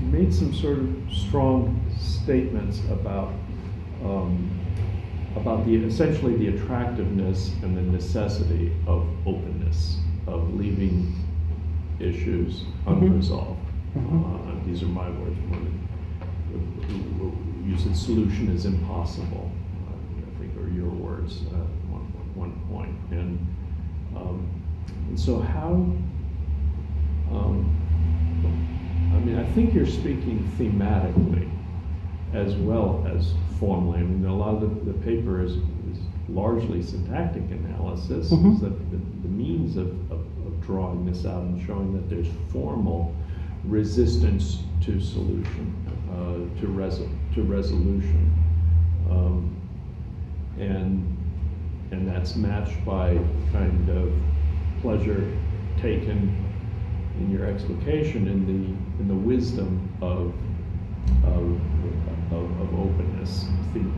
made some sort of strong statements about essentially the attractiveness and the necessity of openness, of leaving issues unresolved. These are my words. You said solution is impossible, I think, or your words at one point. And so how, I think you're speaking thematically as well as formally. A lot of the paper is largely syntactic analysis, is that the means of drawing this out and showing that there's formal resistance to solution, to resolution, and that's matched by kind of pleasure taken in your explication in the wisdom of openness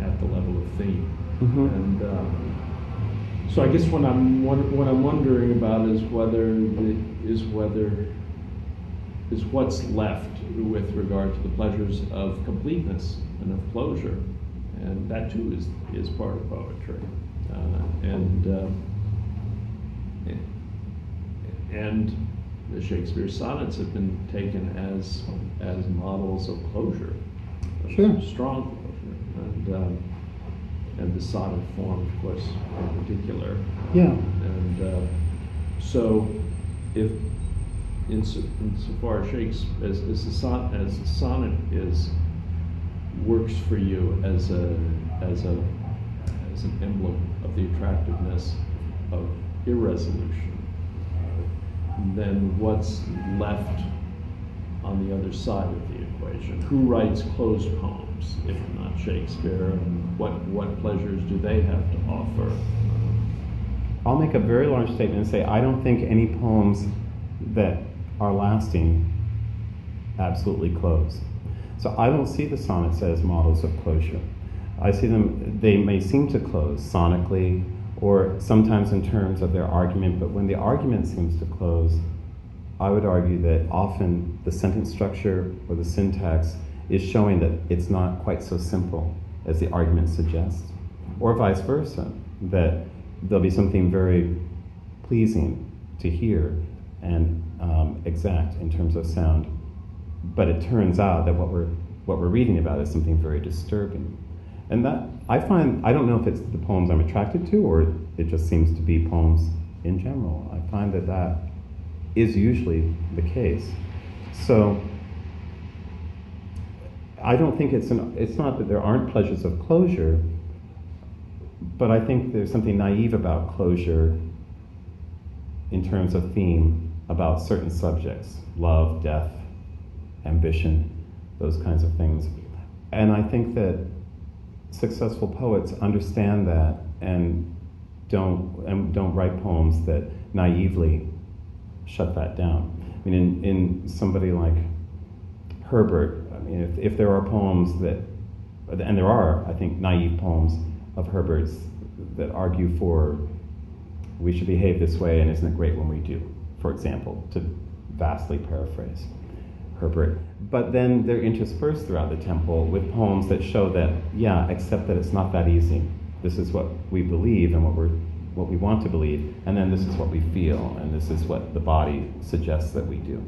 at the level of theme. And so I guess what I'm wondering about is what's left with regard to the pleasures of completeness and of closure, and that too is part of poetry, and the Shakespeare sonnets have been taken as models of closure, of strong closure, and the sonnet form, of course, in particular. Yeah. And so, if insofar as Shakespeare as the sonnet works for you as an emblem of the attractiveness of irresolution, then what's left on the other side of the equation? Who writes closed poems, if not Shakespeare, and what pleasures do they have to offer? I'll make a very large statement and say I don't think any poems that are lasting absolutely close. So I don't see the sonnets as models of closure. I see them, they may seem to close sonically or sometimes in terms of their argument, but when the argument seems to close, I would argue that often the sentence structure or the syntax is showing that it's not quite so simple as the argument suggests, or vice versa, that there'll be something very pleasing to hear and exact in terms of sound, but it turns out that what we're reading about is something very disturbing. And that, I find, I don't know if it's the poems I'm attracted to or it just seems to be poems in general. I find that that is usually the case. So I don't think it's not that there aren't pleasures of closure, but I think there's something naive about closure in terms of theme about certain subjects, love, death, ambition, those kinds of things. And I think that successful poets understand that and don't write poems that naively shut that down. I mean, in somebody like Herbert, I mean, if there are poems that, and there are, I think, naive poems of Herbert's that argue for we should behave this way and isn't it great when we do, for example, to vastly paraphrase Herbert. But then they're interspersed throughout the temple with poems that show that, yeah, except that it's not that easy. This is what we believe and what we want to believe, and then this is what we feel, and this is what the body suggests that we do.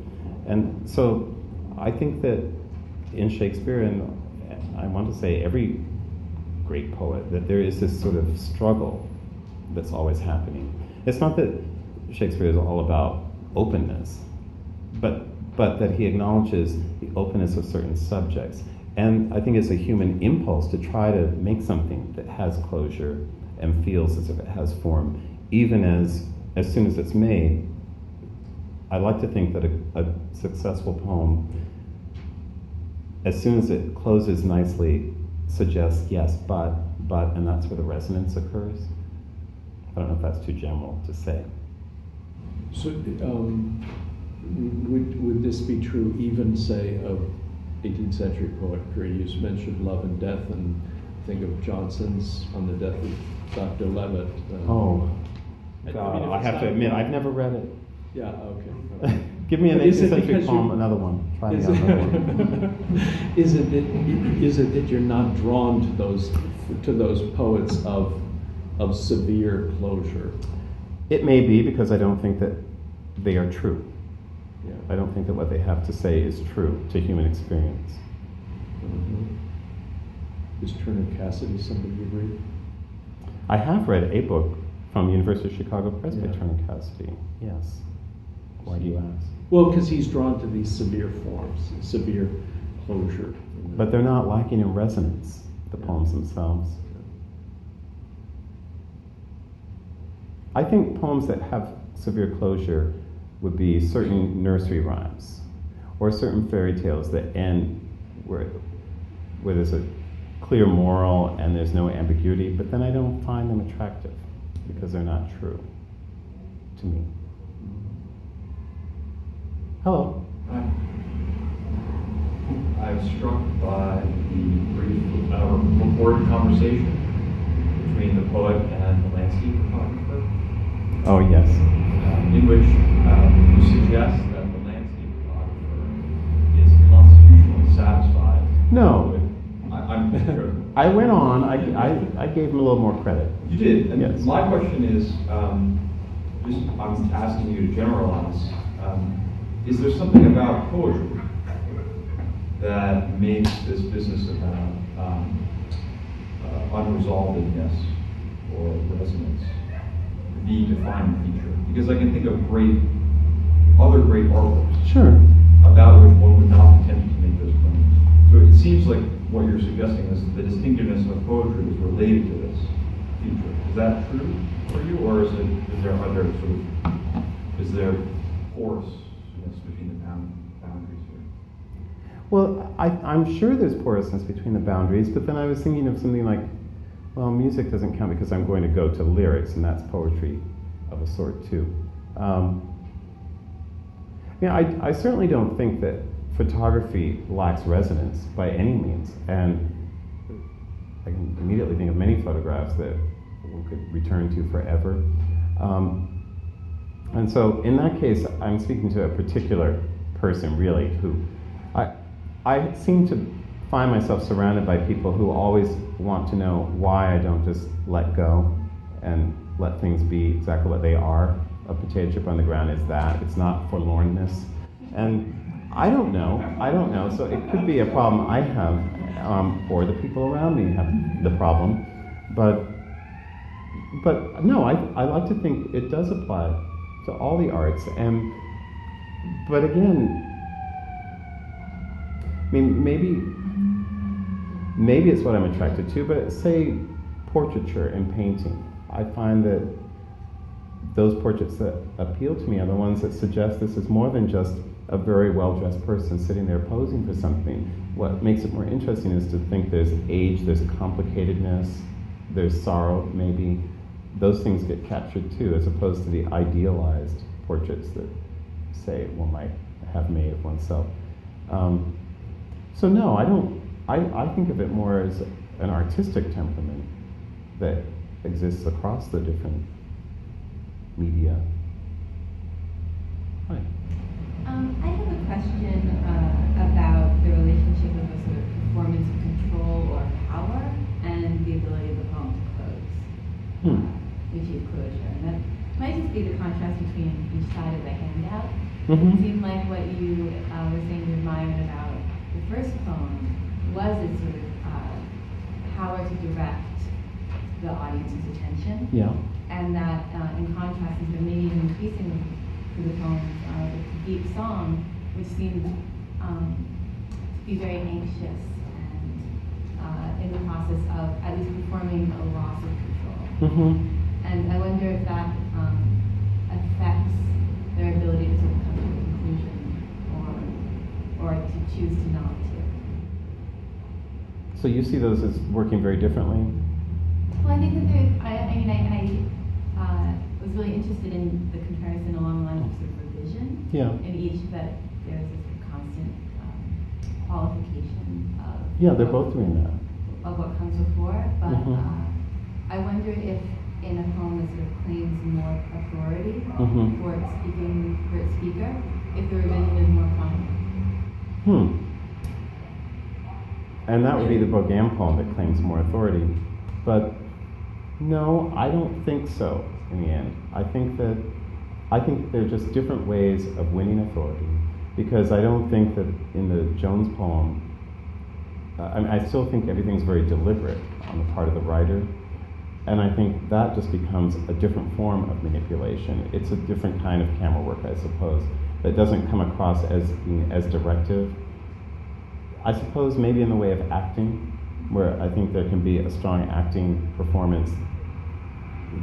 And so I think that in Shakespeare, and I want to say every great poet, that there is this sort of struggle that's always happening. It's not that Shakespeare is all about openness, but that he acknowledges the openness of certain subjects. And I think it's a human impulse to try to make something that has closure and feels as if it has form, even as soon as it's made. I like to think that a successful poem, as soon as it closes nicely, suggests yes, but, and that's where the resonance occurs. I don't know if that's too general to say. So, would this be true even, say, of 18th century poetry? You mentioned Love and Death, and think of Johnson's On the Death of Dr. Levitt. God, I have to admit, I've never read it. Yeah, okay. Give me an 18th century poem, another one. Try me on another one. Is it that you're not drawn to those poets of severe closure? It may be because I don't think that they are true. Yeah. I don't think that what they have to say is true to human experience. Is Turner Cassidy somebody you read? I have read a book from University of Chicago Press by Yeah. Turner Cassidy. Yes. Why do you ask? Well, because he's drawn to these severe forms, severe closure. But they're not lacking in resonance, the Yeah. poems themselves. I think poems that have severe closure would be certain nursery rhymes or certain fairy tales that end where there's a clear moral and there's no ambiguity, but then I don't find them attractive because they're not true to me. Hello. I was struck by the brief recorded conversation between the poet and the landscape photographer, Oh, yes. in which you suggest that the landscape photographer is constitutionally satisfied. No. I'm sure. I went on, I gave him a little more credit. You did. And Yes. my question is, I'm asking you to generalize. Is there something about poetry that makes this business about unresolvedness or resonance the defining feature? Because I can think of other great artworks Sure. about which one would not be tempted to make those claims. So it seems like what you're suggesting is the distinctiveness of poetry is related to this feature. Is that true for you, or is there porousness between the boundaries here? Well, I'm sure there's porousness between the boundaries, but then I was thinking of something like, well, music doesn't count because I'm going to go to lyrics, and that's poetry of a sort too. I certainly don't think that photography lacks resonance by any means, and I can immediately think of many photographs that one could return to forever. And so in that case, I'm speaking to a particular person really who, I seem to find myself surrounded by people who always want to know why I don't just let go and let things be exactly what they are. A potato chip on the ground is that. It's not forlornness. And I don't know. So it could be a problem I have, or the people around me have the problem. But no, I like to think it does apply to all the arts. But again, I mean, maybe it's what I'm attracted to, but say portraiture and painting. I find that those portraits that appeal to me are the ones that suggest this is more than just a very well-dressed person sitting there posing for something. What makes it more interesting is to think there's age, there's complicatedness, there's sorrow, maybe. Those things get captured too, as opposed to the idealized portraits that, say, one might have made of oneself. So no, I don't. I think of it more as an artistic temperament that exists across the different media. Hi. I have a question about the relationship of a sort of performance of control or power and the ability of the poem to close, achieve closure. And that might just be the contrast between each side of the handout. Mm-hmm. It seemed like what you were saying you admired about the first poem was its sort of power to direct the audience's attention. Yeah. And that, in contrast, has been maybe even increasingly through the poems, the deep song, which seemed to be very anxious and in the process of at least performing a loss of control. Mm-hmm. And I wonder if that affects their ability to sort of come to a conclusion or to choose to not to. So you see those as working very differently? Well, I think that I was really interested in the comparison along the lines of sort of revision. Yeah. In each, that there's this sort of constant qualification of. Yeah, they're both doing that. Of what comes before, but Mm-hmm. I wonder if in a poem that sort of claims more authority Mm-hmm. for its speaker, if the revision is more final. And that would be the Bogam poem that claims more authority. But no, I don't think so in the end. I think that I think they're just different ways of winning authority, because I don't think that in the Jones poem, I still think everything's very deliberate on the part of the writer, and I think that just becomes a different form of manipulation. It's a different kind of camera work, I suppose, that doesn't come across as being as directive. I suppose maybe in the way of acting, where I think there can be a strong acting performance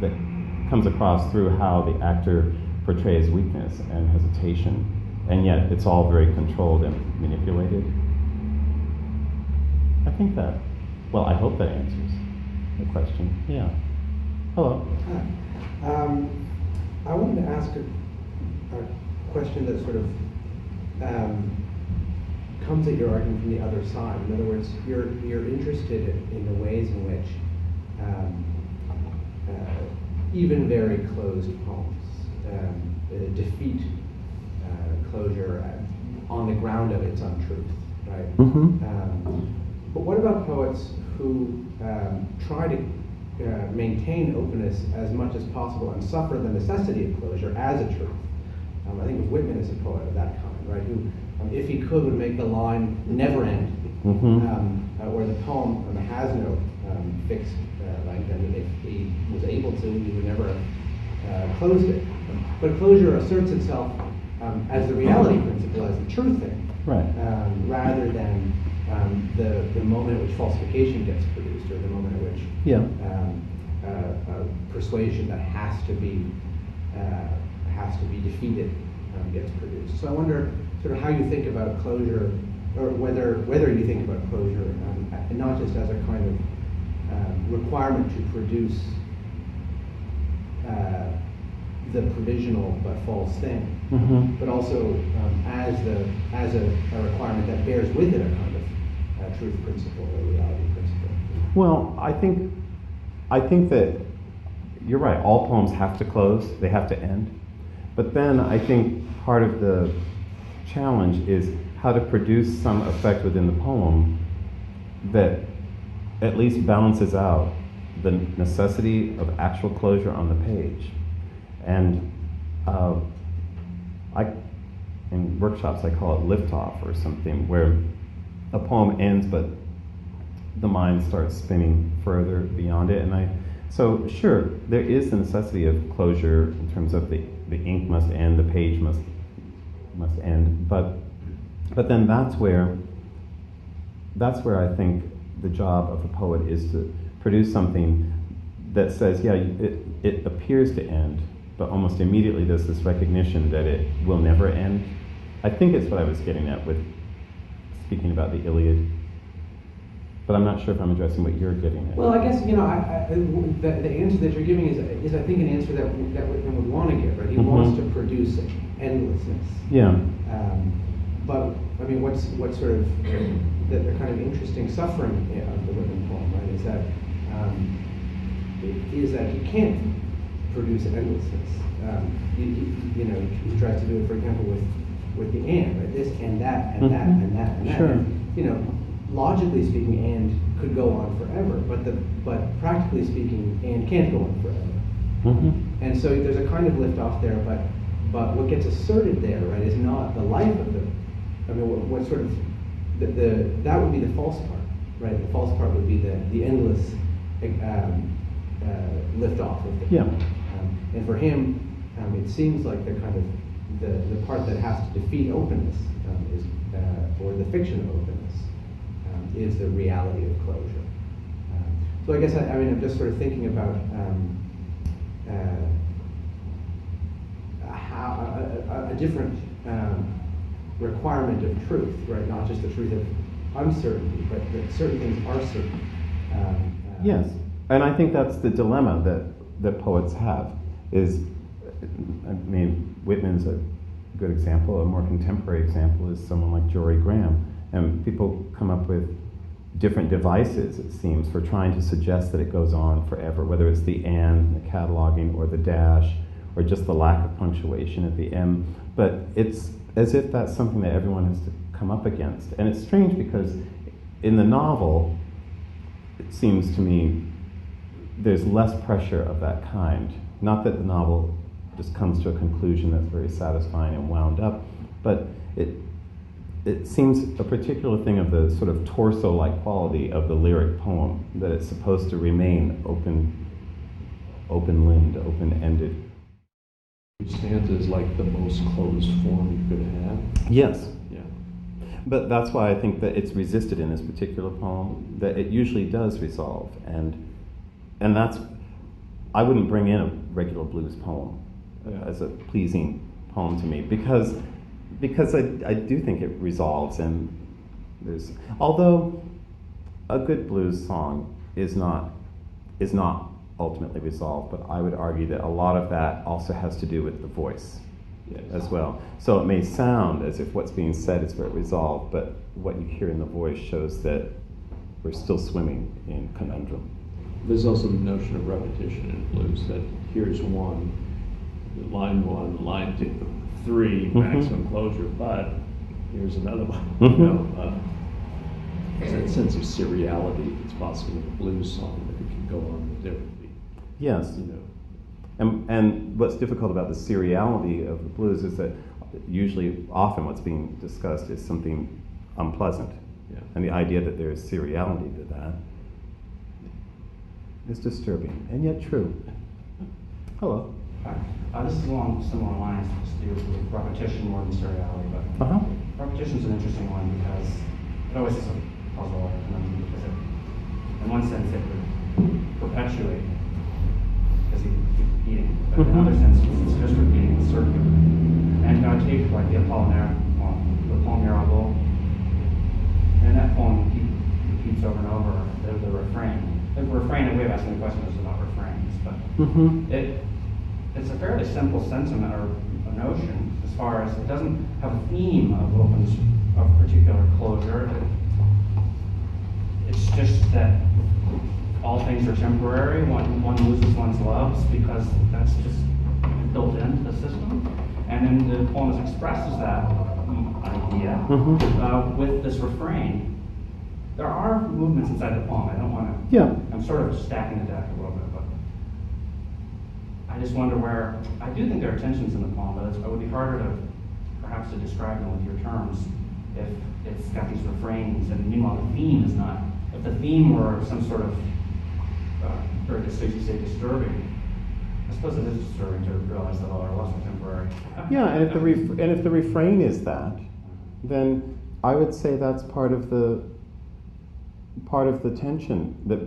that comes across through how the actor portrays weakness and hesitation, and yet it's all very controlled and manipulated. I think that, well, I hope that answers the question. Yeah. Hello. Hi. I wanted to ask a question that sort of comes at your argument from the other side. In other words, you're interested in the ways in which even very closed poems defeat closure on the ground of its untruth, right? Mm-hmm. But what about poets who try to maintain openness as much as possible and suffer the necessity of closure as a truth? I think of Whitman as a poet of that kind, right? Who, if he could, would make the line never end, or the poem has no fixed length, and if he was able to, he would never have closed it. But closure asserts itself as the reality principle, as the truth thing, right? Rather than the moment at which falsification gets produced, or the moment at which persuasion that has to be defeated gets produced. So I wonder sort of how you think about closure, or whether you think about closure not just as a kind of requirement to produce the provisional but false thing, but also as a requirement that bears with it a kind of truth principle or reality principle. Well, I think that you're right. All poems have to close; they have to end. But then I think part of the challenge is how to produce some effect within the poem that at least balances out the necessity of actual closure on the page. And in workshops I call it liftoff or something, where a poem ends but the mind starts spinning further beyond it. So sure, there is the necessity of closure in terms of the ink must end, the page must end, but then that's where I think the job of a poet is to produce something that says, yeah, it appears to end, but almost immediately there's this recognition that it will never end. I think it's what I was getting at with speaking about the Iliad, but I'm not sure if I'm addressing what you're getting at. Well, I guess, the answer that you're giving is I think an answer that Whitman would want to give, right? He wants to produce endlessness. Yeah. But I mean, what's sort of the kind of interesting suffering of the Whitman poem, right? Is that he can't produce endlessness. He tries to do it, for example, with the and, right? This and that and that and that and that. Sure. And, logically speaking, and could go on forever, but practically speaking, and can't go on forever. And so there's a kind of liftoff there, but what gets asserted there, right, is not the life of the. I mean, what sort of that would be the false part, right? The false part would be the endless liftoff of the. Yeah. And for him, it seems like the kind of the part that has to defeat openness is, or the fiction of openness. Is the reality of closure. So I guess I'm just sort of thinking about how a different requirement of truth, right? Not just the truth of uncertainty, but that certain things are certain. Yes, and I think that's the dilemma that poets have. Whitman's a good example. A more contemporary example is someone like Jory Graham. And people come up with different devices, it seems, for trying to suggest that it goes on forever, whether it's the and, the cataloging, or the dash, or just the lack of punctuation at the M. But it's as if that's something that everyone has to come up against. And it's strange because in the novel, it seems to me, there's less pressure of that kind. Not that the novel just comes to a conclusion that's very satisfying and wound up. But it seems a particular thing of the sort of torso-like quality of the lyric poem, that it's supposed to remain open-limbed, open-ended. Stanza is like the most closed form you could have. Yes. Yeah. But that's why I think that it's resisted in this particular poem, that it usually does resolve. And that's, I wouldn't bring in a regular blues poem as a pleasing poem to me, because I do think it resolves, and although a good blues song is not ultimately resolved, but I would argue that a lot of that also has to do with the voice as well. So it may sound as if what's being said is very resolved, but what you hear in the voice shows that we're still swimming in conundrum. There's also the notion of repetition in blues, that here's line 1, line 2, 3, maximum closure, but here's another one. There's that sense of seriality that's possible in a blues song, that it can go on differently. Yes. And what's difficult about the seriality of the blues is that often what's being discussed is something unpleasant. Yeah. And the idea that there is seriality to that is disturbing, and yet true. Hello. Hi. This is along similar lines to do with repetition more than seriality, but repetition is an interesting one because it always is a puzzle or conundrum, because in one sense it would perpetuate because you keep repeating, but in another sense it's just repeating the circuit. And I take like the Apollinaire poem, the poem Mirabeau, and that poem repeats over and over the refrain. The refrain, a way of asking the question is about refrains, but it's a fairly simple sentiment or a notion, as far as it doesn't have a theme of particular closure. It's just that all things are temporary. One loses one's loves because that's just built into the system. And then the poem expresses that idea with this refrain. There are movements inside the poem. I don't want to. Yeah. I'm sort of stacking the deck a little bit, but I just wonder where. I do think there are tensions in the poem, but it would be harder to perhaps to describe them with your terms if it's got these refrains, and meanwhile the theme is not. If the theme were some sort of, or as you say, disturbing. I suppose it is disturbing to realize that all our loves are temporary. Yeah, and if the refrain is that, then I would say that's part of the tension that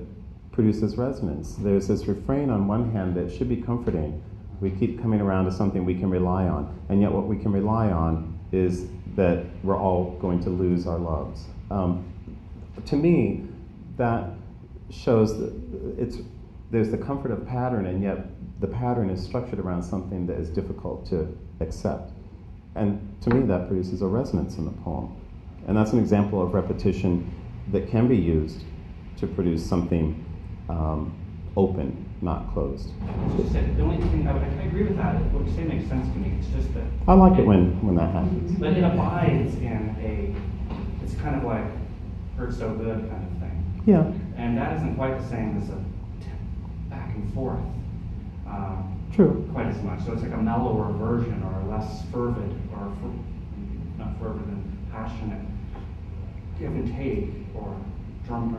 produces resonance. There's this refrain on one hand that should be comforting. We keep coming around to something we can rely on, and yet what we can rely on is that we're all going to lose our loves. To me, that shows that there's the comfort of pattern, and yet the pattern is structured around something that is difficult to accept. And to me, that produces a resonance in the poem. And that's an example of repetition that can be used to produce something open, not closed. It's just the only thing I agree with that. What you say makes sense to me. It's just that I like it when that happens. But it abides in it's kind of like hurt so good kind of thing. Yeah. And that isn't quite the same as a back and forth. True. Quite as much. So it's like a mellower version, or a less fervid, or not fervid and passionate give and take, or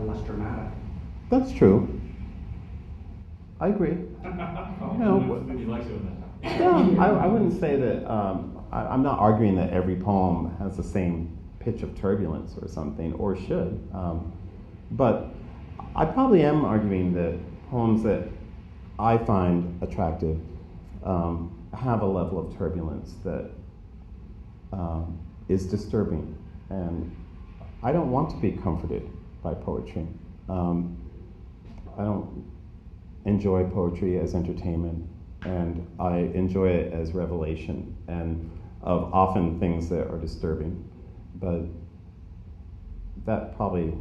less dramatic. That's true. I agree. He likes it when that happens. Yeah, I wouldn't say that. I'm not arguing that every poem has the same pitch of turbulence or something, or should. But I probably am arguing that poems that I find attractive have a level of turbulence that is disturbing. And I don't want to be comforted by poetry. I don't enjoy poetry as entertainment, and I enjoy it as revelation, and of often things that are disturbing. But that probably,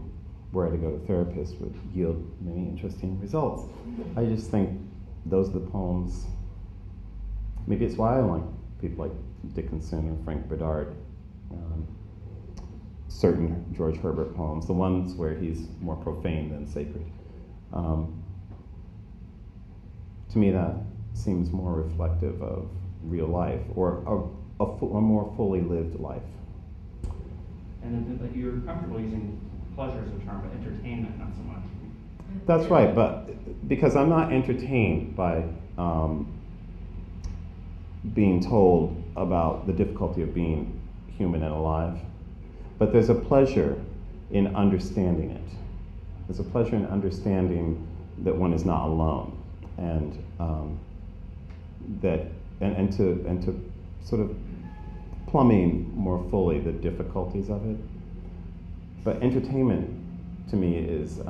were I to go to a therapist, would yield many interesting results. I just think those are the poems. Maybe it's why I like people like Dickinson or Frank Bedard. Certain George Herbert poems, the ones where he's more profane than sacred. To me, that seems more reflective of real life, or a more fully lived life. And that you're comfortable using pleasure as a term, but entertainment not so much. That's right, but because I'm not entertained by being told about the difficulty of being human and alive, but there's a pleasure in understanding it. There's a pleasure in understanding that one is not alone, and to sort of plumbing more fully the difficulties of it. But entertainment to me is,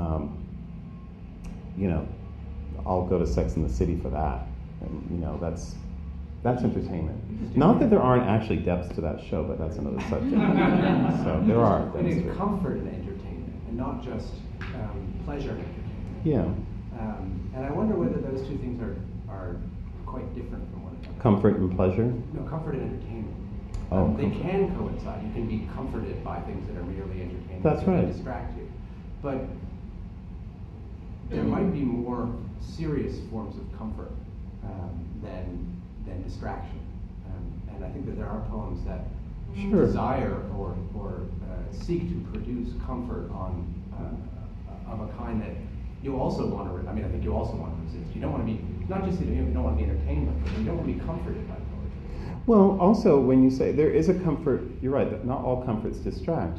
I'll go to Sex and the City for that. And, that's entertainment. Not that there aren't actually depths to that show, but that's another subject. So there are And things. it's comfort in entertainment, and not just pleasure in entertainment. Yeah. And I wonder whether those two things are quite different from one another. Comfort and pleasure. No, comfort and entertainment. Oh, they comfort. can coincide. You can be comforted by things that are merely entertaining. That's right. They distract you. But there might be more serious forms of comfort than distraction. And I think that there are poems that Sure. desire or seek to produce comfort of a kind that you also want to. I think you also want to resist. You don't want to be not just you don't want to be entertained, but you don't want to be comforted by poetry. Well, also when you say there is a comfort, you're right, that not all comforts distract.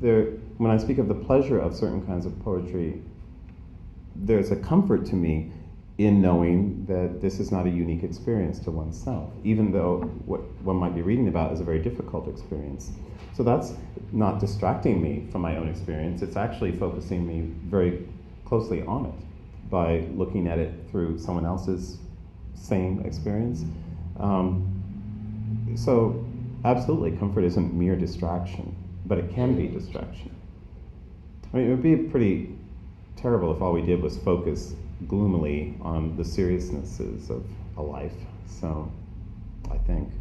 When I speak of the pleasure of certain kinds of poetry, there's a comfort to me in knowing that this is not a unique experience to oneself, even though what one might be reading about is a very difficult experience. So that's not distracting me from my own experience, it's actually focusing me very closely on it by looking at it through someone else's same experience. So absolutely, comfort isn't mere distraction, but it can be distraction. It would be pretty terrible if all we did was focus gloomily on the seriousnesses of a life. So I think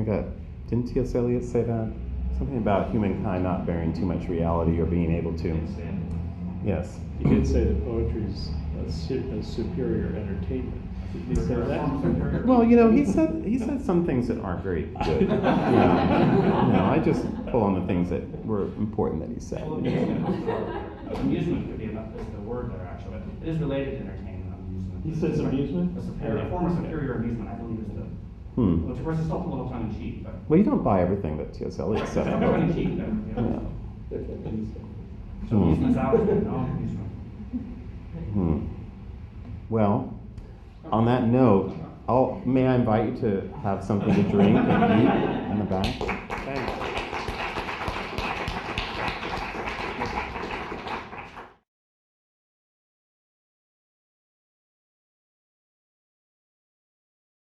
that, didn't T.S. Eliot say that? Something about humankind not bearing too much reality or being able to. Yes. He did say that poetry is a superior entertainment. Did he say that? Well, he said some things that aren't very good. I just pull on the things that were important that he said. Amusement could be enough is the word there actually. It is related to entertainment. Amusement. He says amusement? A form of superior amusement, I believe, is the. Which of course is still a little tongue in cheek, but. Well, you don't buy everything that T.S. Eliot said. Tongue in cheek, though. So amusement's out, no amusement. Well, on that note, may I invite you to have something to drink and eat in the back? Thanks.